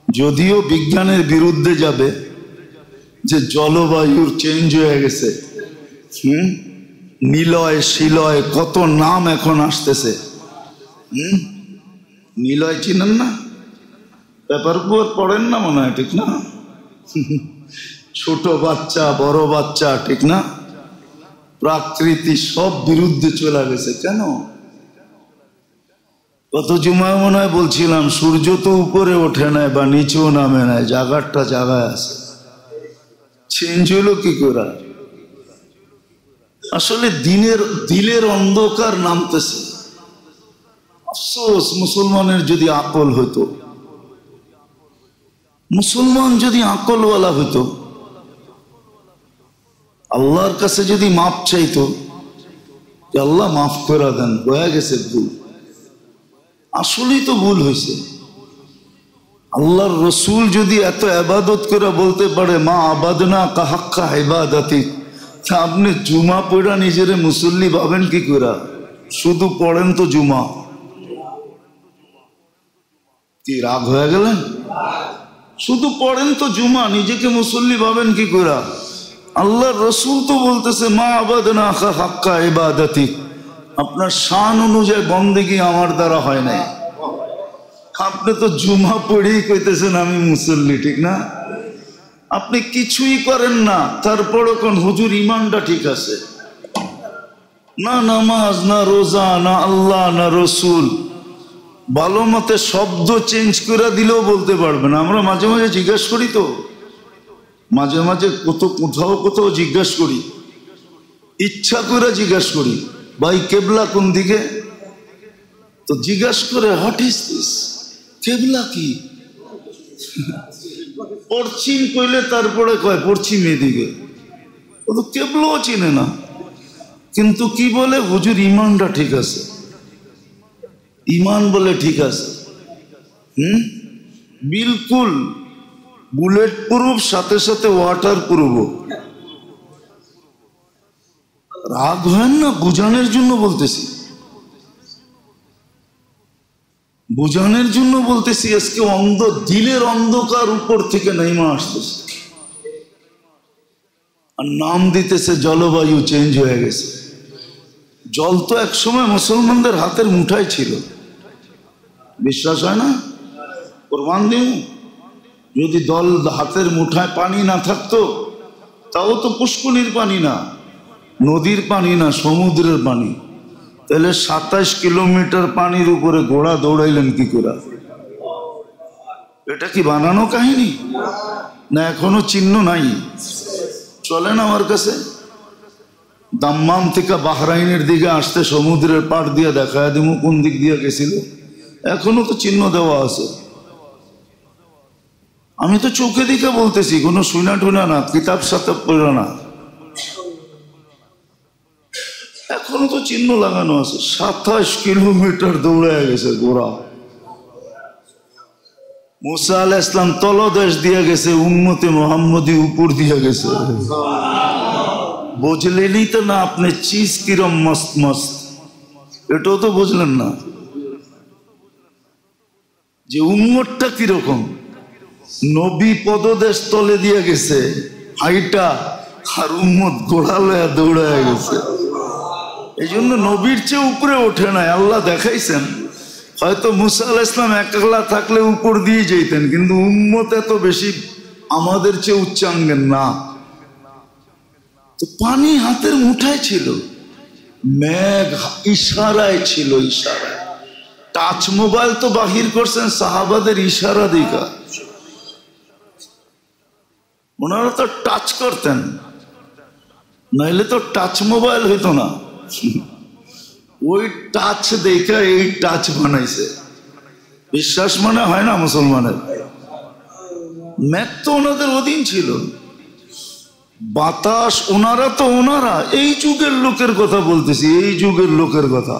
যদিও বিজ্ঞানের বিরুদ্ধে যাবে যে জলবায়ুর চেঞ্জ হয়ে গেছে। নিলয় শিলয় কত নাম এখন আসতেছে। নিলয় চিনেন না? পেপার পড়েন না মনে হয়, ঠিক না? ছোট বাচ্চা বড় বাচ্চা, ঠিক না? প্রকৃতি সব বিরুদ্ধে চলে গেছে। কেন? গত জুমায় মনে হয় বলছিলাম, সূর্য তো উপরে ওঠে নাই বা নিচেও নামে নাই, জায়গাটা জায়গায় আছে। চেঞ্জ হলো কি করে? আসলে দিলের অন্ধকার নামতেছে। আফসোস, মুসলমানের যদি আকল হইতো, মুসলমান যদি আকলওয়ালা হইতো, আল্লাহর কাছে যদি মাফ চাইতো, আল্লাহ মাফ করে দেন, হয়ে গেছে ভুল, আসলেই তো ভুল হয়েছে। আল্লাহর রসুল যদি এত ইবাদত করে বলতে পারে, মা আবাদনা কাহাক্কা ইবাদাতি, আপনি জুমা পড়া নিজেরে মুসল্লি ভাবেন কি করে? শুধু পড়েন তো জুমা, কি রাগ হয়ে গেলেন? শুধু পড়েন তো জুমা, নিজেকে মুসল্লি ভাবেন কি করে? আল্লাহর রসুল তো বলতেছে, মা আবাদনা কাহাক্কা ইবাদাতি, আপনার শান অনুযায়ী বন্দেগী আমার দ্বারা হয় নাই। আপনি তো জুমা পড়েই কইতেছেন আমি মুসল্লি, ঠিক না? আপনি কিছুই করেন না, তারপরও কোন হুজুর ইমানটা ঠিক আছে না, নামাজ না রোজা না আল্লাহ না রসুল, ভালো মতে শব্দ চেঞ্জ করে দিলেও বলতে পারবেন। আমরা মাঝে মাঝে জিজ্ঞাসা করি তো, মাঝে মাঝে কোথাও জিজ্ঞাসা করি, ইচ্ছা করে জিজ্ঞাসা করি, ভাই কেবলা কোন দিকে? তো জিজ্ঞাসা করে, হোয়াট ইজ দিস, কেবলা কি? পশ্চিম কইলে তারপরে কয় পশ্চিম এদিকে, ও তো কেবলাও চিনে না। কিন্তু কি বলে, হুজুর ইমানটা ঠিক আছে, ইমান বলে ঠিক আছে। বিলকুল বুলেট প্রুফ, সাথে সাথে ওয়াটার প্রুফ। রাগ হয় না, বুঝানোর জন্য বলতেছি, বুঝানোর জন্য বলতেছি। আজকে দিলের অন্ধকার উপর থেকে নেমে আসতেছে, আর নাম দিতেছে জলবায়ু চেঞ্জ হয়ে গেছে। জল তো একসময় মুসলমানদের হাতের মুঠায় ছিল, বিশ্বাস হয় না? প্রমাণ দিও, যদি হাতের মুঠায় পানি না থাকতো, তাও তো পুষ্করিণীর পানি না, নদীর পানি না, সমুদ্রের পানি, তাহলে 27 কিলোমিটার পানির উপরে ঘোড়া দৌড়াইলেন কি করে? এটা কি বানানো কাহিনী না এখনো চিহ্ন নাই? চলেন আমার কাছে, দাম্মাম থেকে বাহরাইনের দিকে আসতে সমুদ্রের পাড় দিয়ে দেখায় দিব কোন দিক দিয়ে গেছিল, এখনো তো চিহ্ন দেওয়া আছে। আমি তো চোখে দিকে বলতেছি, কোনো শুনা টুনা না, কিতাব সাথে পড়া না, এখনো তো চিহ্ন লাগানো আছে। 27 কিলোমিটার দৌড়ে গেছে ঘোড়া, মুসা আলাইহিস সালাম তলদেশ দিয়ে গেছে, উম্মতে মুহাম্মদি উপর দিয়ে গেছে। বুঝলেনই তো না আপনি চিজ কিরম মস্ত মস্ত, এটাও তো বুঝলেন না যে উম্মতটা কিরকম। নবী পদদেশ তলে দিয়ে গেছে হাইটা, আর উম্মত গোড়া লয়া দৌড়ায় গেছে। এই জন্য নবীর চেয়ে উপরে ওঠে নাই, আল্লাহ দেখাইছেন। হয়তো মুসা আলাইহিস সালাম একলা থাকলে উপর দিয়ে যেতেন, কিন্তু উম্মত এত বেশি আমাদের চেয়ে উচ্চাঙ্গের না। তো পানি হাতের মুঠায় ছিল, মেঘ ইশারায় ছিল, ইশারায়। টাচ মোবাইল তো বাহির করছেন সাহাবাদের ইশারা দিকা, ওনারা তো টাচ করতেন, নাইলে তো টাচ মোবাইল হইতো না। ওই টাচ দেখা এই টাচ বানাইছে। বিশ্বাস মানে হয় না মুসলমানের। মেঘ তো ওনাদের অধীন ছিল, বাতাস ওনারা তো ওনারা। এই যুগের লোকের কথা বলতেছি, এই যুগের লোকের কথা।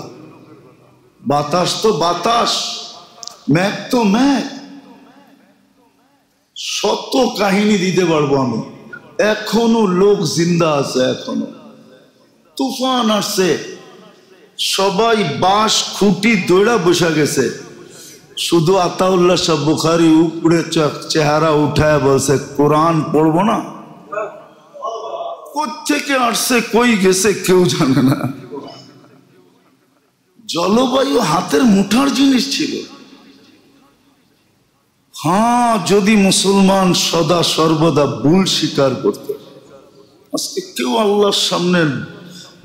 বাতাস তো বাতাস, মেঘ তো মেঘ। শত কাহিনী দিতে পারবো আমি, এখনো লোক জিন্দা আছে, এখনো। তুফান আসছে, সবাই বাঁশ খুঁটি দৌড়া বসে গেছে, শুধু আতাউল্লাহ শাহ বুখারী উপরে চেহারা উঠায় বলছে কোরআন পড়বো না। কোত্থেকে আসছে কই গেছে কেউ জানে না। জলবায়ু হাতের মুঠার জিনিস ছিল। হ্যাঁ, যদি মুসলমান সদা সর্বদা ভুল স্বীকার করত। আজকে কেউ আল্লাহর সামনে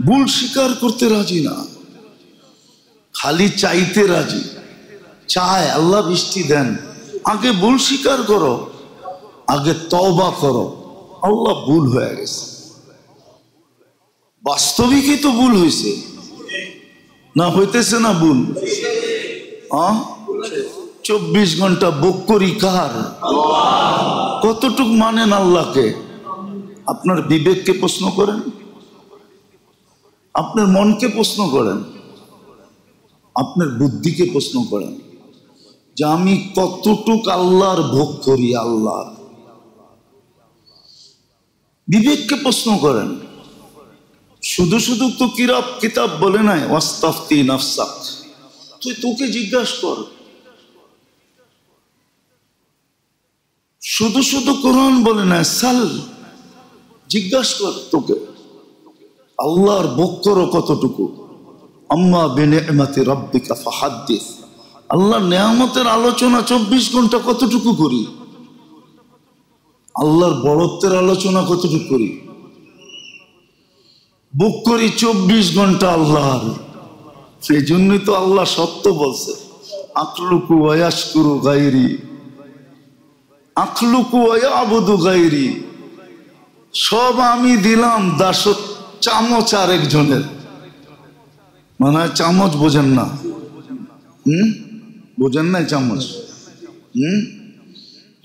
ভুল স্বীকার করতে রাজি না, খালি চাইতে রাজি। চায় আল্লাহ বৃষ্টি দেন, আগে ভুল স্বীকার করো, আগে তওবা করো। আল্লাহ ভুল হয়ে গেছে, বাস্তবিকই তো ভুল হয়েছে না, হইতেছে না ভুল? 24 ঘন্টা বক্করি কার? কতটুক মানেন আল্লাহকে? আপনার বিবেককে প্রশ্ন করেন, আপনার মনকে প্রশ্ন করেন, আপনার বুদ্ধিকে প্রশ্ন করেন যে আমি কতটুক আল্লাহর ভোগ করি। আল্লাহ বিবেককে প্রশ্ন করেন। শুধু শুধু তো কিতাব বলে নাই ওয়াস্তাফতি নাফসাক, তুই তোকে জিজ্ঞাসা কর। শুধু শুধু কোরআন বলে না, সাল, জিজ্ঞাসা কর তোকে আল্লাহর ভোগ করো কতটুকু। আম্মা বিনিআমাতি রাব্বিকা ফাহাদ্দিস, আল্লাহর নেয়ামতের আলোচনা 24 ঘন্টা কতটুকু করি? আল্লাহর বড়ত্বের আলোচনা কতটুকু করি? বুক করি 24 ঘন্টা আল্লাহর। সেই জন্যই তো আল্লাহ সত্য বলছে, আখলুকু ওয়া ইয়াশকুরু গায়রি, আখলুকু ওয়া ইয়াবুদু গায়রি। সব আমি দিলাম, দাসত্ব চামচ আরেকজনের। মানে হয় চামচ বোঝেন না? বোঝেন না চামচ?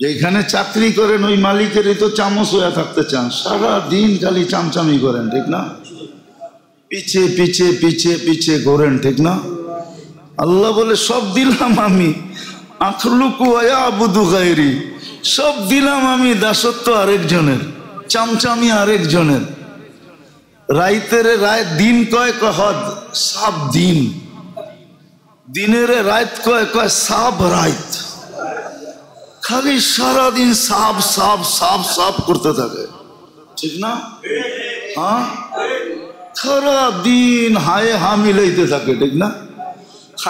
যেখানে চাকরি করেন ওই মালিকেরই তো চামচ হয়ে থাকতে চান, সারা দিন খালি চামচামি করেন, ঠিক না? পিছে পিছে পিছে পিছে করেন, ঠিক না? আল্লাহ বলে সব দিলাম আমি, আখলুকু ওয়া ইয়াবুদু গায়রি, সব দিলাম আমি, দাসত্ব আরেকজনের, চামচামি আরেকজনের। রাইতের রাত দিন কয় হদ সাব দিন, দিনের রাত কয় সাব রাত। খালি সারাদিন সাব সাব সাব সাব করতে থাকে, ঠিক না? হ্যাঁ, সারা দিন হায় হা মিলাইতে থাকে, ঠিক না?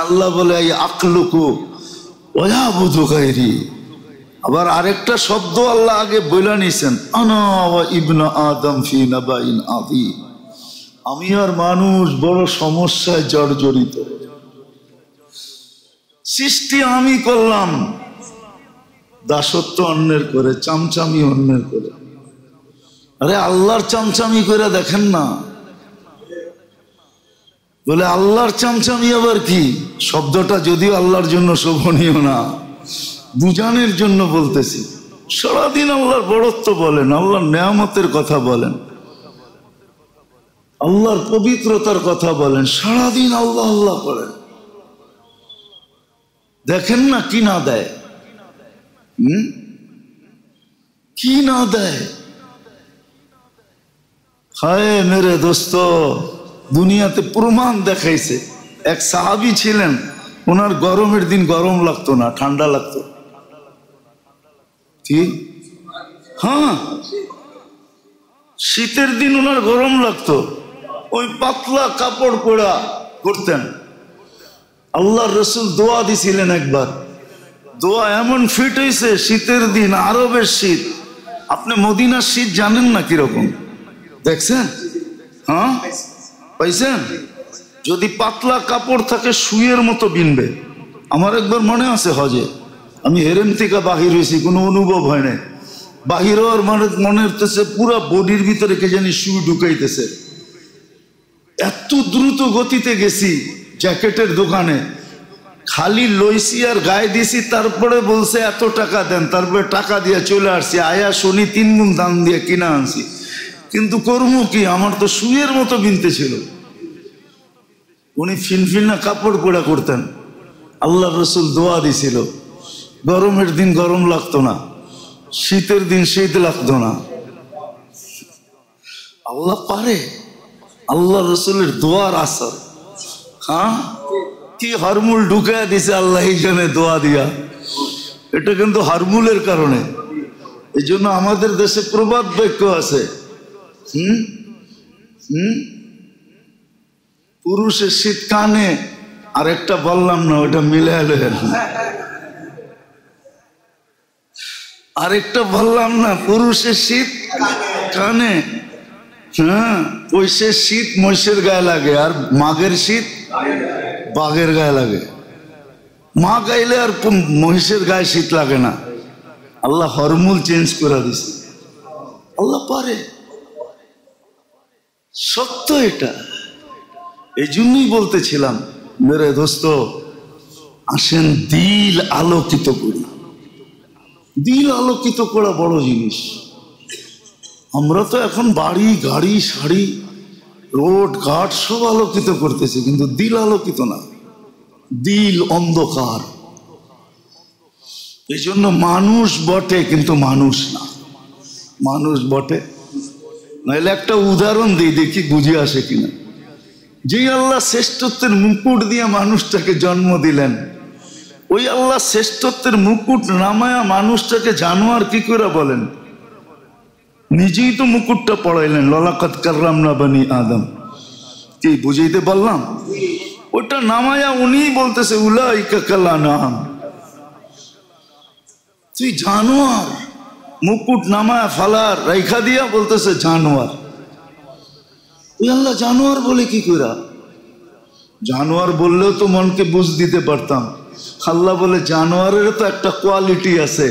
আল্লাহ বলে এই আখলুকু ওয়া ইয়াবুদু গায়রি। আবার আরেকটা শব্দ আল্লাহ আগে বলে নিছেন, আনা ওয়া ইবনু আদম ফি নাবাইন আযীম, আমি আর মানুষ বড় সমস্যায় জর্জরিত। সৃষ্টি আমি করলাম, দাসত্ব অন্যের করে, চামচামি অন্যের করে। আরে আল্লাহর চামচামি করে দেখেন না। বলে আল্লাহর চামচামি আবার কি? শব্দটা যদিও আল্লাহর জন্য শোভনীয় না, বুঝানোর জন্য বলতেছি। সারাদিন আল্লাহর বড়ত্ব বলেন, আল্লাহর নেয়ামতের কথা বলেন, আল্লাহর পবিত্রতার কথা বলেন, সারাদিন আল্লাহ আল্লাহ করেন। দেখেন না কি না দেয়? কি না দেয়। হায় মেরে দোস্ত, দুনিয়াতে প্রমাণ দেখাইছে। এক সাহাবী ছিলেন, ওনার গরমের দিন গরম লাগতো না, ঠান্ডা লাগতো। কি? হ্যাঁ, শীতের দিন ওনার গরম লাগতো, ওই পাতলা কাপড় পরা করতেন। আল্লাহর রাসূল দোয়া দিছিলেন একবার, দোয়া এমন ফিট হয়েছে, শীতের দিন আরবের শীত। আপনি মদিনার শীত জানেন না কিরকম, দেখছেন? হ্যাঁ, পাইছেন? যদি পাতলা কাপড় থাকে সুইয়ের মতো বিনবে। আমার একবার মনে আছে, হজে আমি হেরেম থেকে বাহির হয়েছি, কোনো অনুভব হয় না। বাহির হওয়ার মনে হতেছে পুরা বডির ভিতরে কে জানি সুই ঢুকাইতেছে। এত দ্রুত গতিতে গেছি জ্যাকেটের দোকানে, খালি লইছি আর গায়ে দিছি, তারপরে বলছে এত টাকা দেন, তারপরে টাকা দিয়ে চলে আসছি। আয়া শুনি 3 গুণ দাম দিয়ে কিনা আনছি, কিন্তু করবো কি, আমার তো সুইয়ের মতো বিনতে ছিল। উনি ফিনফিনা কাপড় পরা করতেন। আল্লাহ রসুল দোয়া দিছিল, গরমের দিন গরম লাগতো না, শীতের দিন শীত লাগতো না। আল্লাহ পারে, আল্লাহ রসুলের দোয়ার আসর। হ্যাঁ, কি হরমুল ঢুকায় দিছে আল্লাহ এই জন্য দোয়া দিয়া। এটা কিন্তু হরমুলের কারণে। এই জন্য আমাদের দেশে প্রবাদ বাক্য আছে, পুরুষের শীত কানে, আর একটা বললাম না, ওটা মিলে এলো। আরেকটা বললাম না, পুরুষের শীত কানে। হ্যাঁ, পয়সের শীত মহিষের গায়ে লাগে, আর মাঘের শীত বাঘের গায়ে লাগে। মা গাইলে আর মহিষের গায়ে শীত লাগে না। আল্লাহ হরমুল চেঞ্জ করে দিছে। আল্লাহ পারে, সত্য এটা। এই জন্যই বলতেছিলাম, মেরে দোস্ত আসেন দিল আলোকিত করি। দিল আলোকিত করা বড় জিনিস। আমরা তো এখন বাড়ি গাড়ি শাড়ি রোড ঘাট সব আলোকিত করতেছি, কিন্তু দিল আলোকিত না, দিল অন্ধকার। এই জন্য মানুষ বটে কিন্তু মানুষ না, মানুষ বটে। নাহলে একটা উদাহরণ দিই, দেখি বুঝে আসে কিনা। যে আল্লাহ শ্রেষ্ঠত্বের মুকুট দিয়ে মানুষটাকে জন্ম দিলেন, ওই আল্লাহ শ্রেষ্ঠত্বের মুকুট নামায়া মানুষটাকে জানোয়ার কি করে বলেন? নিজেই তো মুকুটটা পড়াইলেন, লাকাদ কাররামনা বানি আদম। কি বুঝাইতে পারলাম? ওটা নামায়া উনিই বলতেছে উলাইকা কাল আনআম। তুই জানোয়ার, মুকুট নামায়া ফালার রাইখা দিয়া বলতেছে জানোয়ার। ওই আল্লাহ জানোয়ার বলে কি করে? জানোয়ার বললেও তো মনকে বুঝ দিতে পারতাম। আল্লাহ বলে জানোয়ারের তো একটা কোয়ালিটি আছে,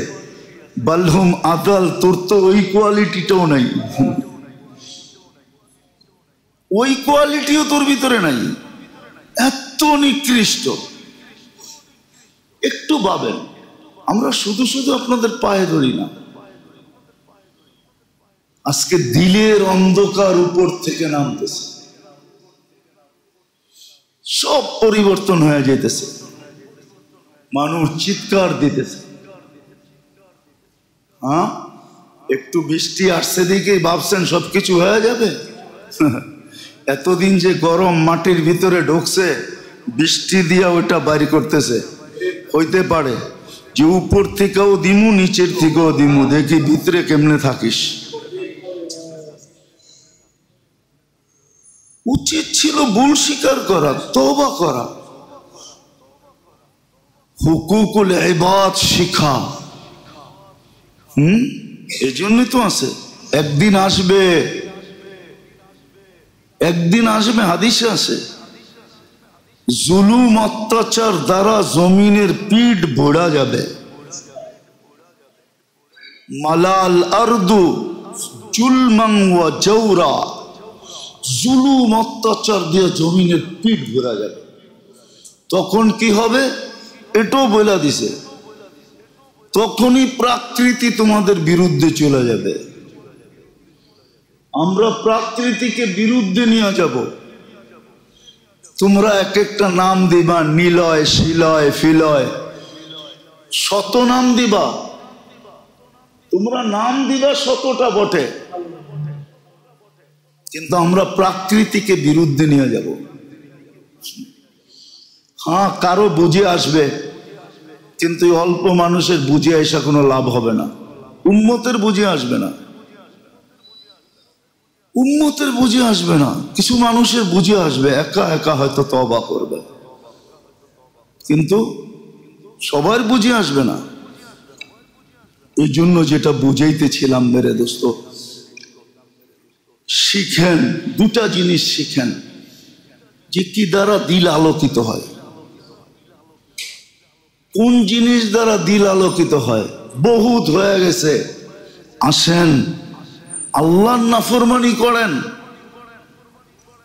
বালহুম আদাল, তোর তো ওই কোয়ালিটিটাও নাই, ওই কোয়ালিটিও তোর ভিতরে নাই, এত নিকৃষ্ট। একটু ভাবেন, আমরা শুধু শুধু আপনাদের পায়ে ধরি না, আজকে দিলের অন্ধকার উপর থেকে নামতেছে, সব পরিবর্তন হয়ে যেতেছে, মানুষ চিৎকার দিতেছে। হ্যাঁ, একটু বৃষ্টি আসছে দিকে ভাবছেন সবকিছু হয়ে যাবে? এতদিন যে গরম মাটির ভিতরে ঢুকছে, বৃষ্টি দিয়া ওইটা বাইরে করতেছে। হইতে পারে যে উপর থেকেও দিমু, নিচের থেকেও দিমু, দেখি ভিতরে কেমনে থাকিস। উচিত ছিল ভুল স্বীকার করা, তওবা করা, হুকুকুল ইবাদ শিখা। এই জন্যই তো আছে, একদিন আসবে, একদিন আসবে, হাদিসে আছে, জুলুম অত্যাচার দ্বারা জমিনের পিঠ ভোড়া যাবে। মালাল আরদু জুলমান ওয়া জাওরা, জুলুম অত্যাচার দিয়ে জমিনের পিঠ ভরা যাবে। তখন কি হবে এটাও বলে দিছে, তখনই প্রকৃতি তোমাদের বিরুদ্ধে চলে যাবে। আমরা প্রকৃতিকে বিরুদ্ধে নিয়ে যাব। তোমরা এক একটা নাম দিবা, নিলয়, শিলয়, ফিলয়, শত নাম দিবা, তোমরা নাম দিবা শতটা বটে, কিন্তু আমরা প্রাকৃতিকে বিরুদ্ধে নিয়ে যাব। হ্যাঁ, কারো বুঝে আসবে, কিন্তু অল্প মানুষের বুঝে আসা কোনো লাভ হবে না। উম্মতের বুঝে আসবে না, উম্মতের বুঝে আসবে না। কিছু মানুষের বুঝে আসবে, একা একা হয়তো তওবা করবে, কিন্তু সবার বুঝে আসবে না। এই জন্য যেটা বুঝাইতেছিলাম মেরে দোস্ত, শিখেন, দুটা জিনিস শিখেন, যে কি দ্বারা দিল আলোকিত হয়। কোন জিনিস দ্বারা দিল আলোকিত হয়? বহুত হয়ে গেছে। আসেন আল্লাহর নাফরমানি করেন,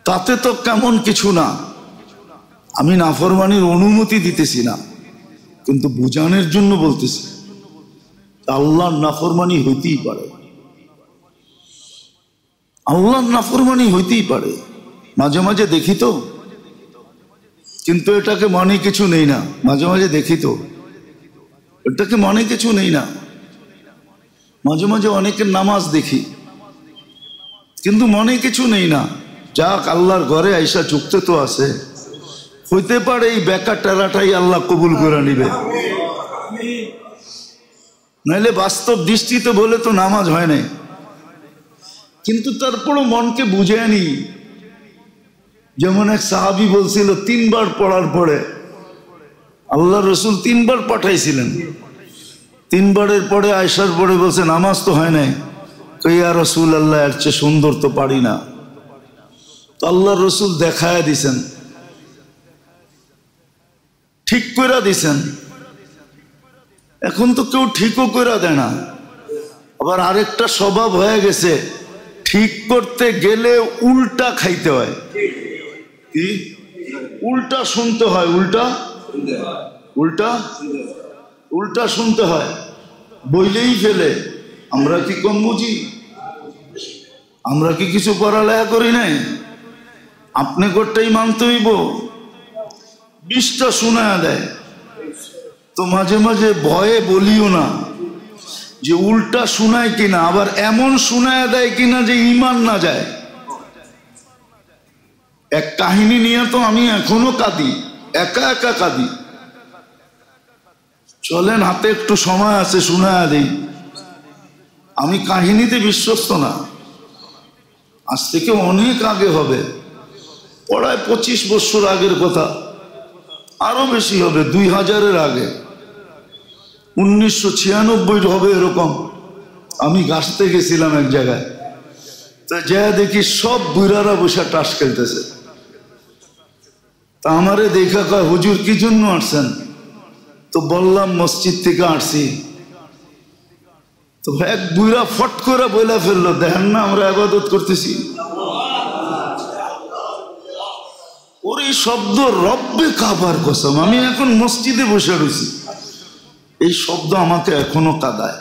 তাতে তো কেমন কিছু না। আমি নাফরমানির অনুমতি দিতেছি না, কিন্তু বুঝানোর জন্য বলতেছি আল্লাহর নাফরমানি হইতেই পারে, আল্লাহর নাফরমানি হইতেই পারে। মাঝে মাঝে দেখি তো, কিন্তু এটাকে মনে কিছু নেই না। মাঝে মাঝে দেখি তো, এটাকে মনে কিছু নেই না। মাঝে মাঝে অনেকের নামাজ দেখি, কিন্তু মনে কিছু নেই না। যাক, আল্লাহর ঘরে আইসা চুক্তে তো আছে, হইতে পারে এই বেকার টেরাটাই আল্লাহ কবুল করে নিবে, নাইলে বাস্তব দৃষ্টিতে বলে তো নামাজ হয় নাই। কিন্তু তারপরও মনকে বুঝে আনি। যেমন এক সাহাবী বলছিল, 3 বার পড়ার পরে আল্লাহ রসুল 3 বার পাঠাইছিলেন। 3 বারের পরে আয়সার পরে বলছে নামাজ তো হয় নাই। ইয়া রাসূলুল্লাহ, এর চেয়ে সুন্দর তো পারি না। তো আল্লাহ রসুল দেখায় দিছেন, ঠিক করে দিছেন। এখন তো কেউ ঠিকও করে দেয় না। আবার আরেকটা স্বভাব হয়ে গেছে, ঠিক করতে গেলে উল্টা খাইতে হয়। কি উল্টা শুনতে হয়? উল্টা উল্টা উল্টা শুনতে হয়, বইলেই ফেলে। আমরা কি কম বুঝি? আমরা কি কিছু পড়ালেখা করি নাই? আপনি করতেই মানতে হইব। 20টা শোনায়া দেয়, তো মাঝে মাঝে ভয়ে বলিও না যে উল্টা শোনায় কিনা, আবার এমন শোনায়া দেয় কিনা যে ঈমান না যায়। এক কাহিনী নিয়ে তো আমি এখনো কাঁদি, একা একা কাঁদি। চলেন, হাতে একটু সময় আছে, শোনায়া দেই। আমি কাহিনীতে বিশ্বস্ত না, আজ থেকে অনেক আগে হবে, প্রায় 25 বছর আগের কথা, আরো বেশি হবে, 2000-এর আগে, 1996 হবে এরকম। আমি গাছতে গেছিলাম এক জায়গায়, তা যা দেখি সব বুড়ারা বসে টাস খেলতেছে। তা আমারে দেখা কয়, হুজুর কি জন্য আসছেন? তো বললাম মসজিদ থেকে আসছি। তো এক বুড়া ফট করে বলে ফেললো, দেখেন না আমরা ইবাদত করতেছি। ওর এই শব্দ রব্বে কাবার কসম, আমি এখন মসজিদে বসে রয়েছি, এই শব্দ আমাকে এখনো কাঁদায়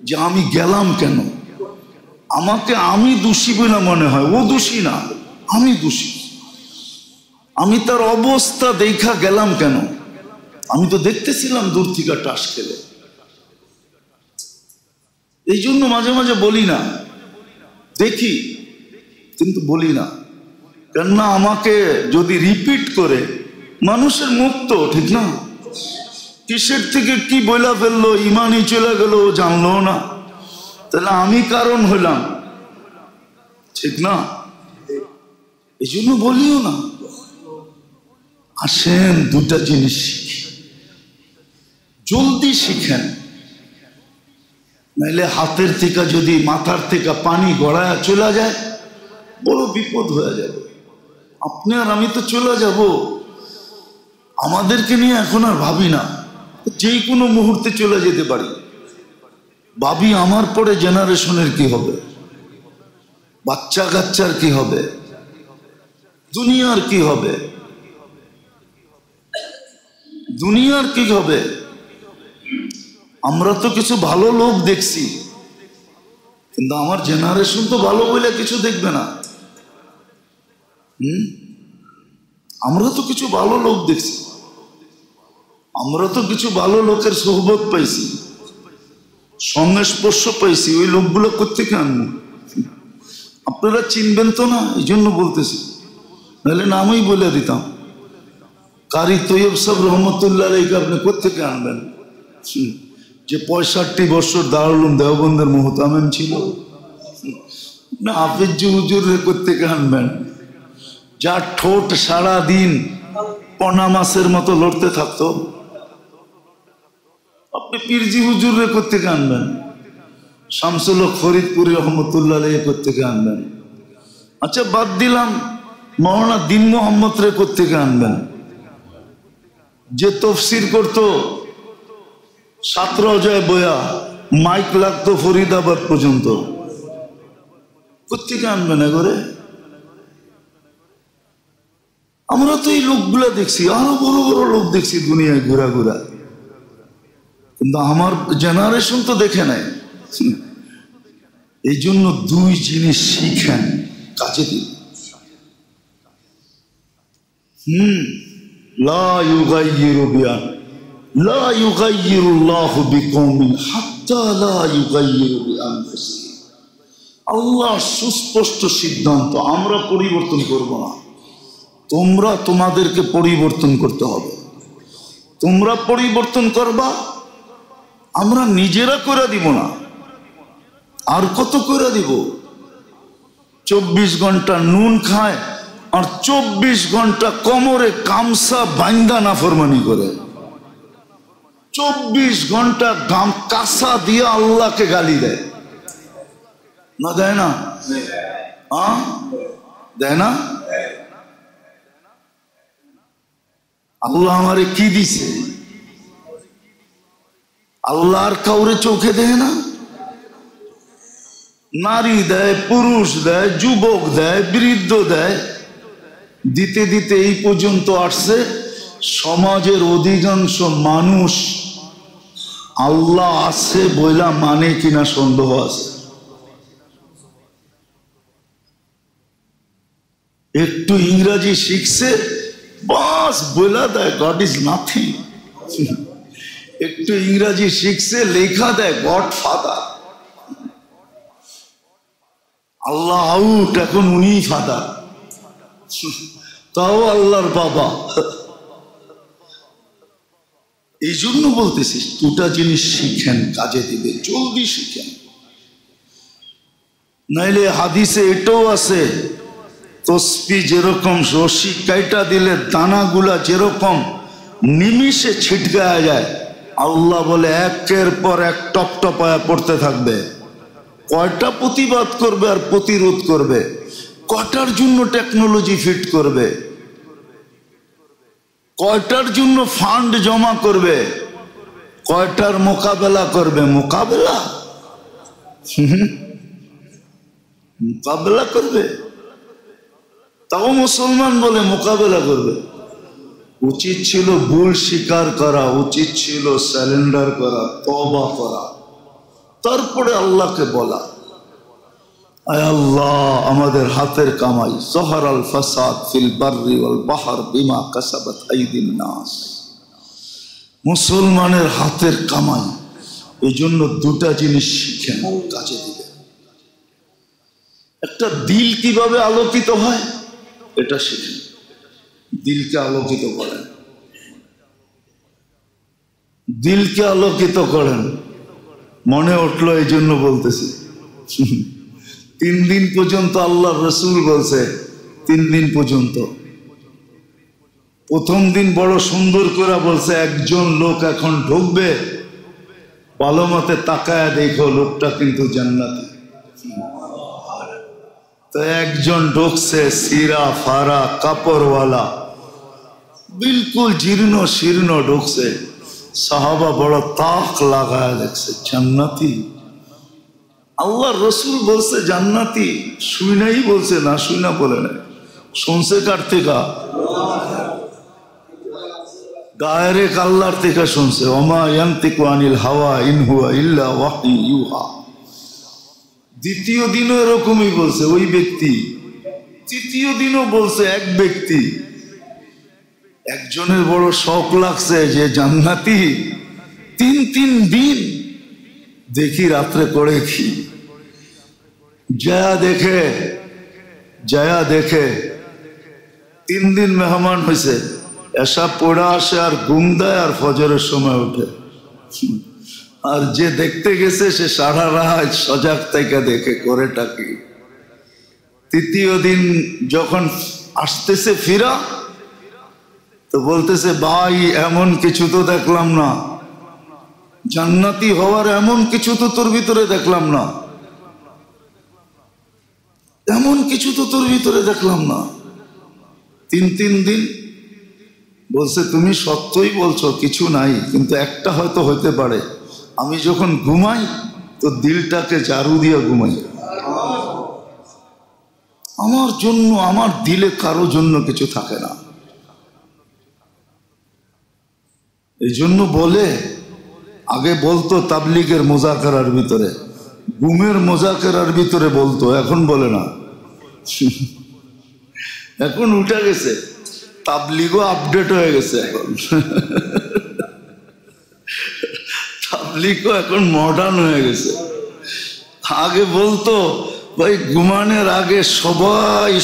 যে আমি গেলাম কেন। আমাকে আমি দোষী বলে মনে হয়, ও দোষী না, আমি দোষী। আমি তার অবস্থা দেখা গেলাম কেন? আমি তো দেখতেছিলাম দূর থেকে টাস খেলে। এই জন্য মাঝে মাঝে বলি না, দেখি কিন্তু বলি না। কেননা আমাকে যদি রিপিট করে, মানুষের মুখ তো ঠিক না, কিসের থেকে কি বইলা ফেললো, ইমানই চলে গেল, ও জানলো না, তাহলে আমি কারণ হইলাম, ঠিক না? এই জন্য বলিও না। আসেন, দুটা জিনিস শিখি, জলদি শিখেন, নাইলে হাতের থেকে যদি মাথার থেকে পানি গড়ায় চলে যায়, বড় বিপদ হয়ে যাবে। আপনি আর আমি তো চলে যাব, আমাদেরকে নিয়ে এখন আর ভাবি না, যে কোনো মুহূর্তে চলে যেতে পারি। ভাবি আমার পরে জেনারেশনের কি হবে, বাচ্চা কাচ্চার কি হবে, দুনিয়ার কি হবে, দুনিয়ার কি হবে। আমরা তো কিছু ভালো লোক দেখছি, কিন্তু আমার জেনারেশন তো ভালো বলে কিছু দেখবে না। আমরা তো কিছু ভালো লোক দেখছি, আমরা তো কিছু ভালো লোকের সোহবত পাইছি, সংস্পর্শ পাইছি, ওই লোকগুলো কোত্থেকে আনবো? আপনারা চিনবেন তো না, এই জন্য বলতেছি, নাহলে নামই বলে দিতাম। কারি তৈয়ব সাহেব রহমতুল্লাহ আলাইহি আপনি কোত্থেকে আনবেন? যে 65 বছর দারুল উলুম দেওবন্দের মুহতামিম ছিল না? হাফিজ হুজুর কোত্থেকে আনবেন? যার ঠোঁট সারা দিন পনা মাছের মতো লড়তে থাকতো? আপনি পীরজি হুজুর কোত্থেকে আনবেন? শামসুল হক ফরিদপুরি রহমতুল্লাহ আলাইহি কোত্থেকে আনবেন? আচ্ছা বাদ দিলাম, মৌলানা দিন মোহাম্মদ রে কোত্থেকে আনবেন? যে তফসির করতো সাতরজায় বয়া, মাইক লাগতো ফরিদাবাদ পর্যন্ত, কোত্থেকে আনবেন এগরে? আমরা তো এই লোকগুলা দেখছি, আরো বড় বড় লোক দেখছি দুনিয়ায় ঘুরা ঘুরা, কিন্তু আমার জেনারেশন তো দেখে নাই। এই জন্য দুই জিনিস শিখেন, কাজে দিন। লা ইউগাইয়িরু বিআন লা ইউগাইয়িরুল্লাহু বিকওমিন হাত্তা লা ইউগাইয়িরু বিআনফুসিহিম। আল্লাহ সুস্পষ্ট সিদ্ধান্ত, আমরা পরিবর্তন করব না, তোমরা তোমাদেরকে পরিবর্তন করতে হবে। তোমরা পরিবর্তন করবা, আমরা নিজেরা করে দিব না। আর কত করে দিব? 24 ঘন্টা নুন খায় আর 24 ঘন্টা কোমরে গামছা বান্দা নাফরমানি করে, 24 ঘন্টা কাঁসা দিয়ে আল্লাহকে গালি দেয় না? দেয় না? দেয় না? আল্লাহ আমারে কি দিছে? আল্লাহ আর কাউরে চোখে দেয় না? নারী দেয়, পুরুষ দেয়, যুবক দেয়, বৃদ্ধ দেয়, দিতে দিতে এই পর্যন্ত আসছে। সমাজের অধিকাংশ মানুষ আল্লাহ আছে বইলা মানে কিনা সন্দেহ আছে। একটু ইংরাজি শিখছে, বাস বইলা দেয় গড ইজ নাথিং। একটু ইংরাজি শিখছে, লেখা দেয় গড ফাদার। আল্লাহ আউট, এখন উনি ফাদার, তাও আল্লাহর বাবা। এই জন্য বলতেছি দুটা জিনিস শিখেন, কাজে দিবে, জলদি শিখেন। নাইলে হাদিসে এটাও আছে, তসবি যেরকম রশি কাইটা দিলে দানাগুলা যেরকম নিমিষে ছিটকায়া যায়, আল্লাহ বলে একের পর এক টপ টপায়া পড়তে থাকবে। কয়টা প্রতিবাদ করবে আর প্রতিরোধ করবে? কয়টার জন্য টেকনোলজি ফিট করবে? কয়টার জন্য ফান্ড জমা করবে? কয়টার মোকাবেলা করবে? মোকাবেলা মোকাবেলা করবে, তাও মুসলমান বলে মোকাবেলা করবে। উচিত ছিল ভুল স্বীকার করা, উচিত ছিল স্যালেন্ডার করা, তওবা করা, তারপরে আল্লাহকে বলা, আয় আল্লাহ আমাদের হাতের কামাই, যহরাল ফাসাদ ফিল বাররি ওয়াল বাহর বিমা কাসাবাত আইদিন নাস। মুসলমানের হাতের কামাই, এই জন্য দুটা জিনিস শিখেন, কাজে দিবে। একটা দিল কিভাবে আলোকিত হয় এটা শিখেন, দিলকে আলোকিত করেন, দিলকে আলোকিত করেন। মনে উঠলো এই জন্য বলতেছি। 3 দিন পর্যন্ত আল্লাহ রসুল বলছে, 3 দিন পর্যন্ত। প্রথম দিন বড় সুন্দর করে বলছে, একজন লোক এখন ঢুকবে, ভালো মতে তাকায়া দেখো লোকটা কিন্তু জান্নাতি। তো একজন ঢুকছে, সিরা ফারা কাপড়ওয়ালা, বিলকুল জীর্ণ শীর্ণ ঢুকছে। সাহাবা বড় তাক লাগায় দেখছে, জান্নাতি। আল্লাহ রসুল বলছে জান্নাতি, শুনাই বলছে, না শুনা বলে না, শুনছে কার থেকে? ডাইরেক্ট আল্লাহর থেকে শুনছে। ওমা ইয়ান্তিকু আনিল হাওয়া ইন হুয়া ইল্লা ওয়াহয়ুন ইউহা। দ্বিতীয় দিনও এরকমই বলছে ওই ব্যক্তি, তৃতীয় দিনও বলছে এক ব্যক্তি। একজনের বড় শখ লাগছে যে জান্নাতি, 3 দিন দেখি রাত্রে করে কি, জয়া দেখে 3 দিন মেহমান হয়েছে, এসা পড়া আসে আর ঘুম দেয় আর ফজরের সময় উঠে। আর যে দেখতে গেছে সে সারা রাত সজাগ থেকে দেখে করেটা কি। 3য় দিন যখন আসতেছে ফিরা, তো বলতেছে ভাই এমন কিছু তো দেখলাম না, জান্নাতি হওয়ার এমন কিছু তো তোর ভিতরে দেখলাম না, এমন কিছু তো তোর ভিতরে দেখলাম না। 3 দিন বলছে তুমি সত্যই বলছো কিছু নাই, কিন্তু একটা হয়তো হতে পারে, আমি যখন ঘুমাই তো দিলটাকে ঝাড়ু দিয়ে ঘুমাই। আমার জন্য, আমার দিলে কারো জন্য কিছু থাকে না। এই জন্য বলে, আগে বলতো তাবলিগের মোজাকারার ভিতরে, ঘুমের মোজাকারার ভিতরে বলতো, এখন বলে না। এখন উঠে গেছে, তাবলিগও আপডেট হয়ে গেছে, এখন তাবলিগও এখন মডার্ন হয়ে গেছে। আগে বলতো ভাই ঘুমানোর আগে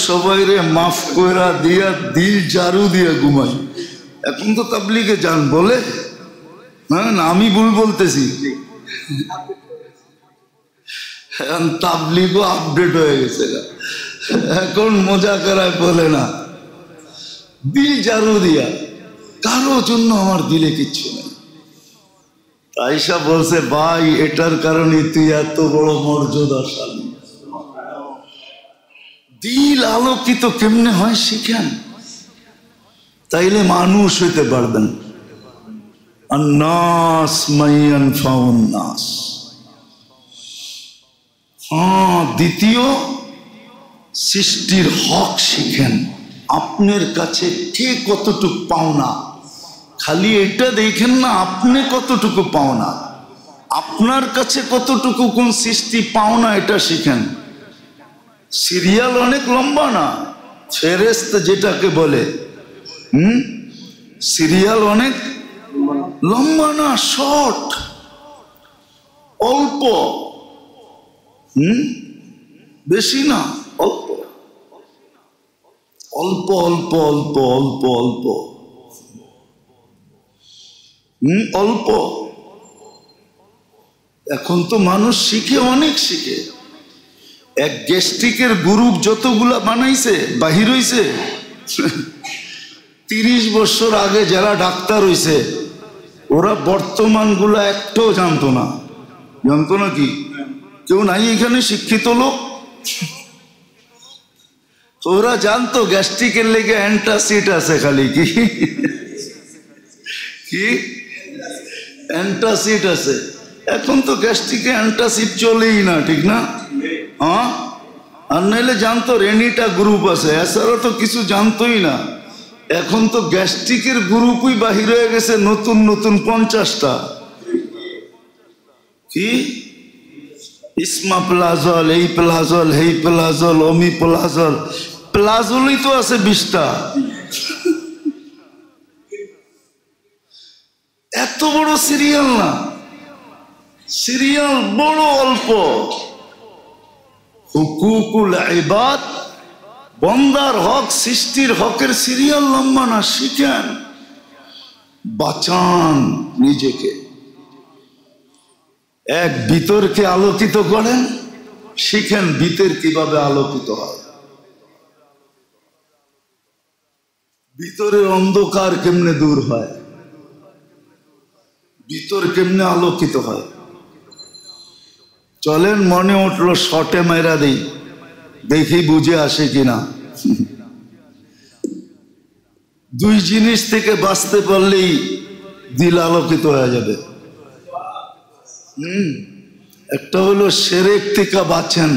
সবাই রে মাফ কইরা দিয়া দিল ঝাড়ু দিয়ে ঘুমাই। এখন তো তাবলিগে যান বলে, না আমি ভুল বলতেছি, তাবলিগও আপডেট হয়ে গেছে, এখন মোজাকারায় বলে না, দিল ঝাড়ু দিয়া, কারো জন্য আমার দিলে কিচ্ছু নেই। আয়েশা বলছে ভাই এটার কারণে তুই এত বড় মর্যাদাশালী। দিল আলোকিত কেমনে হয় শিখেন, তাইলে মানুষ হইতে পারবেন। আন্নাস মাইয়ান ফাউন নাস। দ্বিতীয়, সৃষ্টির হক শিখেন, আপনার কাছে কে কতটুকু পাওনা। খালি এটা দেখেন না আপনি কতটুকু পাওনা, আপনার কাছে কতটুকু কোন সৃষ্টি পাওনা, এটা শিখেন। সিরিয়াল অনেক লম্বা না, ফেরেশতা যেটাকে বলে, সিরিয়াল অনেক লম্বা না, শর্ট, অল্প, বেশি না, অল্প অল্প অল্প অল্প অল্প অল্প অল্প। এখন তো মানুষ শিখে, অনেক শিখে। এক গ্যাস্ট্রিকের গ্রুপ যতগুলা বানাইছে, বাহির হইছে, 30 বছর আগে যারা ডাক্তার হইছে ওরা বর্তমান গুলা একটাও জানতো না। জানতো না কি? কেউ নাই এখানে শিক্ষিত লোক? ওরা জানতো গ্যাস্ট্রিকের লেগে অ্যান্টাসিড আছে, খালি কি কি অ্যান্টাসিড আছে। এখন তো গ্যাস্ট্রিকে অ্যান্টাসিড চলেই না, ঠিক না? হ্যাঁ, আর নাইলে জানতো রেনিটা গ্রুপ আছে, এছাড়া তো কিছু জানতোই না। এখন তো গ্যাস্ট্রিকের গ্রুপই বাহির হয়ে গেছে নতুন নতুন 50টা। কি ইসমা প্লাজল, এই প্লাজল, হেই প্লাজল, অমি প্লাজল, প্লাজলই তো আছে 20টা। এত বড় সিরিয়াল না, সিরিয়াল বড় অল্প। হুকুকুল ইবাদ, বন্দার হক, সৃষ্টির হকের সিরিয়াল লম্বা না, শিখেন, বাঁচান নিজেকে। এক ভিতরকে আলোকিত করেন, শিখেন ভিতর কিভাবে আলোকিত হয়, ভিতরের অন্ধকার কেমনে দূর হয়, ভিতর কেমনে আলোকিত হয়। চলেন, মনে উঠলো শটে মেরা দেই, দেখি বুঝে আসে কিনা। 2 জিনিস থেকে বাঁচতে পারলেই দিল আলোকিত হয়ে যাবে। একটা হলো শিরক থেকে বাঁচেন,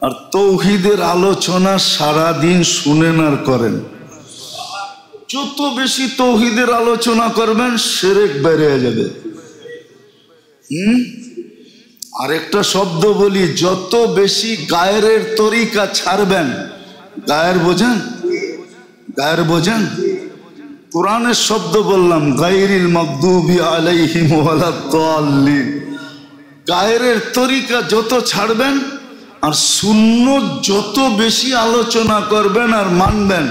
আর তৌহিদের আলোচনা সারাদিন শুনেন আর করেন। যত বেশি তৌহিদের আলোচনা করবেন শিরক বেড়ে যাবে। আরেকটা শব্দ বলি, যত বেশি গায়ের তরিকা ছাড়বেন, গায়ের বোঝেন, গায়ের বোঝেন, কোরআনের শব্দ বললাম, গায়রিল মাগদুবি আলাইহিম ওয়ালাদ দাল্লিন, গায়ের তরিকা যত ছাড়বেন আর সুন্নত যত বেশি আলোচনা করবেন আর মানবেন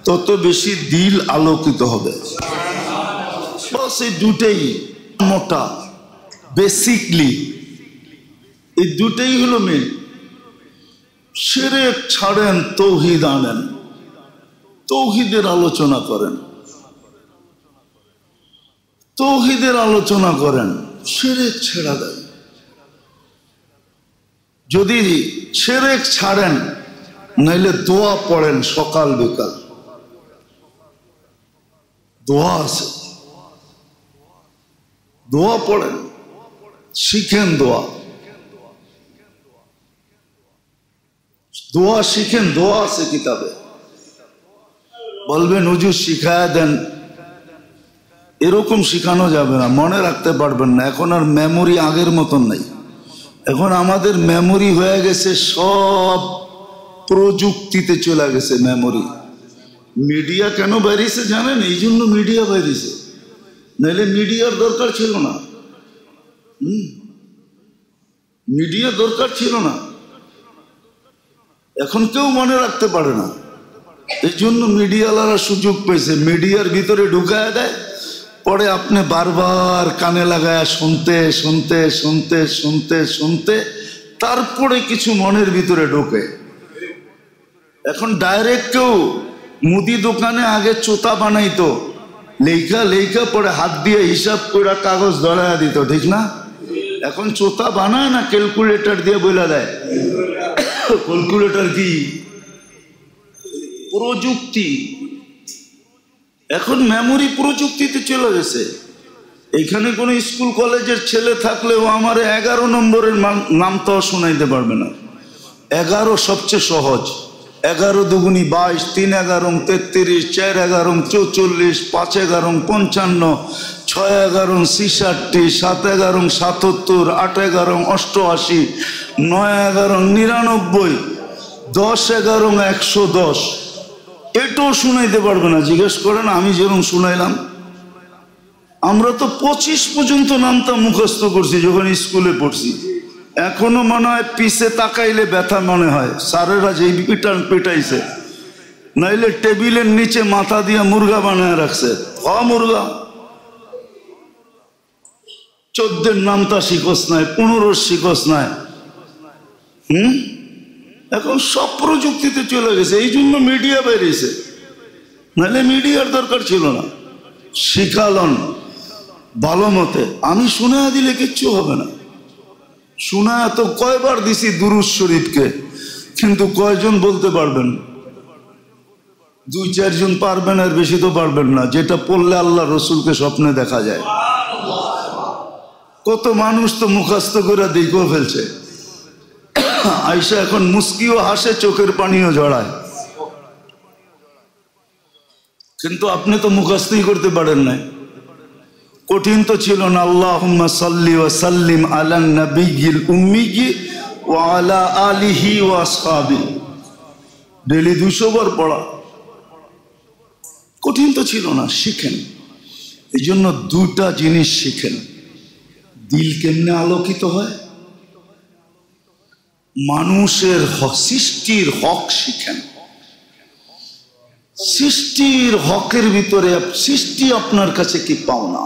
তত বেশি দিল আলোকিত হবে। বাস এই দুটাই মোটা বেসিকলি, এই দুটাই হলো মেন। শিরক ছাড়েন, তৌহিদ আনেন, তৌহিদের আলোচনা করেন, তৌহিদের আলোচনা করেন, শিরক ছেড়া দেন। যদি শিরক ছাড়েন, নাইলে দোয়া পড়েন সকাল বিকাল, দোয়া আছে, দোয়া পড়েন, শিখেন দোয়া, দোয়া শিখেন, দোয়া আছে কিতাবে। বলবেন হুজুর শিখায়া দেন, এরকম শিখানো যাবে না, মনে রাখতে পারবেন না। এখন আর মেমোরি আগের মতন নাই। এখন আমাদের মেমোরি হয়ে গেছে সব প্রযুক্তিতে চলে গেছে মেমোরি। মিডিয়া কেন বেরিয়েছে জানেন? এই জন্য মিডিয়া বেরিয়েছে, নাহলে মিডিয়ার দরকার ছিল না। মিডিয়া দরকার ছিল না, এখন কেউ মনে রাখতে পারে না। এই জন্য মিডিয়াওয়ালারা সুযোগ পেয়েছে, মিডিয়ার ভিতরে ঢুকায় দেয়, পরে আপনি বারবার কানে লাগায় শুনতে শুনতে শুনতে শুনতে শুনতে তারপরে কিছু মনের ভিতরে ঢোকে। এখন ডাইরেক্ট কেউ মুদি দোকানে আগে চোতা বানাইতো, লেখা লেখা পরে হাত দিয়ে হিসাব করে কাগজ ধরাইয়া দিত, ঠিক না? এখন চোতা বানায় না, ক্যালকুলেটর দিয়ে বলে দেয়। ক্যালকুলেটর কি? প্রযুক্তি। এখন মেমোরি প্রযুক্তিতে চলে গেছে। এখানে কোনো স্কুল কলেজের ছেলে থাকলেও আমার 11 নম্বরের নামটাও শোনাইতে পারবে না। 11 সবচেয়ে সহজ। 11 দুগুনি 22, 3 11 33, 4 11 44, 5 11 55, 6 11 66, 7 11 77, 8 11 88, 9 11 99, 10 11 110। এটাও শুনাইতে পারবে না। জিজ্ঞেস করেন আমি যেরকম শুনাইলাম। আমরা তো 25 পর্যন্ত নামটা মুখস্থ করছি যখন স্কুলে পড়ছি। এখনো মনে হয় পিছে তাকাইলে ব্যথা মনে হয়। স্যারেরা যে পেটাইছে, নাইলে টেবিলের নিচে মাথা দিয়ে মুরগা বানায় রাখছে। মুরগা 14 নামটা শিখস নাই, 15 শিখস নাই। এখন সব প্রযুক্তিতে চলে গেছে, এই জন্য মিডিয়া বেরিয়েছে, নাহলে মিডিয়ার দরকার ছিল না। শিখালন ভালো মতে, আমি শুনে দিলে কিচ্ছু হবে না। শোনা তো কয়বার দিছি দুরূদ শরীফকে, কিন্তু কয়জন বলতে পারবেন? 2-4 জন পারবেন, আর বেশি তো পারবেন না। যেটা পড়লে আল্লাহ রসুলকে স্বপ্নে দেখা যায়। কত মানুষ তো মুখস্থ করে দেখেও ফেলছে। আয়সা এখন মুস্কিও হাসে, চোখের পানিও জড়ায়, কিন্তু আপনি তো মুখস্থই করতে পারেন নাই। কঠিন তো ছিল না। আল্লাহুম্মা সাল্লি ওয়া সাল্লিম আলা নবিয়্যিল উম্মি ওয়া আলা আলিহি ওয়া আসহাবিহি, ডেলি 200 বার পড়া। কঠিন তো ছিল না, শিখেন। এই জন্য 2টা জিনিস শিখেন। দিল কেমনে আলোকিত হয়, মানুষের সৃষ্টির হক শিখেন। সৃষ্টির হকের ভিতরে সৃষ্টি আপনার কাছে কি পাওনা,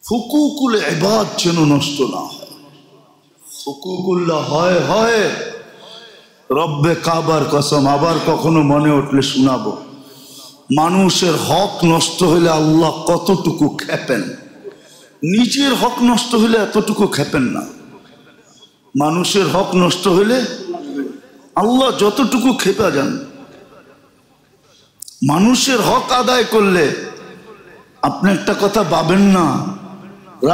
হুকুকুল ইবাদ যেন নষ্ট না হয়। হুকুকুল্লাহ হয় হয় রব্বে কাবার কসম, আবার কখনো মনে উঠলে শোনাবো। মানুষের হক নষ্ট হলে আল্লাহ কতটুকু খেপেন, নিজের হক নষ্ট হলে এতটুকু খেপেন না। মানুষের হক নষ্ট হলে আল্লাহ যতটুকু খেপা যান। মানুষের হক আদায় করলে আপনি একটা কথা ভাবেন না,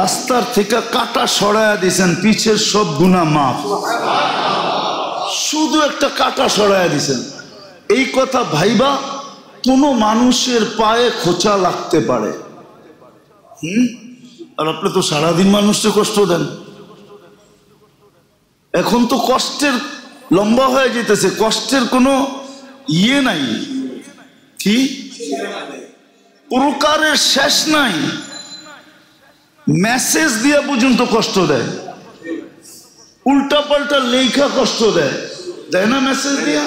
রাস্তার থেকে কাটা সরাইয়া দিয়েছেন, পিছের সব গুনাহ মাফ। শুধু একটা কাটা সরাইয়া দিয়েছেন, এই কথা ভাইবা কোনো মানুষের পায়ে খোঁচা লাগতে পারে। আর আপনি তো সারাদিন মানুষকে কষ্ট দেন। এখন তো কষ্টের লম্বা হয়ে যেতেছে, কষ্টের কোনো ইয়ে নাই, কি প্রকারের শেষ নাই। মেসেজ দিয়া পর্যন্ত কষ্ট দেয়, উল্টা পাল্টা লেখা কষ্ট দেয়, দেয় না? মেসেজ দিয়া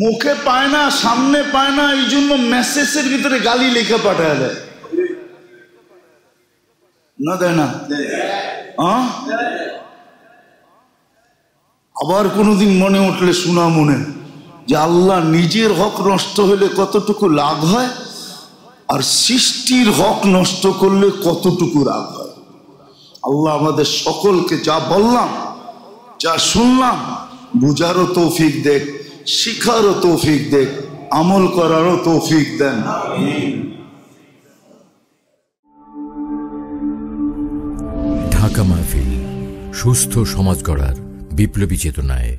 মুখে পায় না, সামনে পায় না, এই জন্য মেসেজের ভিতরে গালি লেখা পাঠায় দেয়, না দেয় না? আবার কোনোদিন মনে উঠলে শোনা মনে যে আল্লাহ নিজের হক নষ্ট হলে কতটুকু লাভ হয়, আর সৃষ্টির হক নষ্ট করলে কতটুকু রাগ হয়। আল্লাহ আমাদের সকলকে যা বললাম, যা শুনলাম, বুঝারও তৌফিক দেখ, শিখারও তৌফিক দেখ, আমল করারও তৌফিক দেন। ঢাকা মাহফিল, সুস্থ সমাজ গড়ার বিপ্লবী চেতনায়।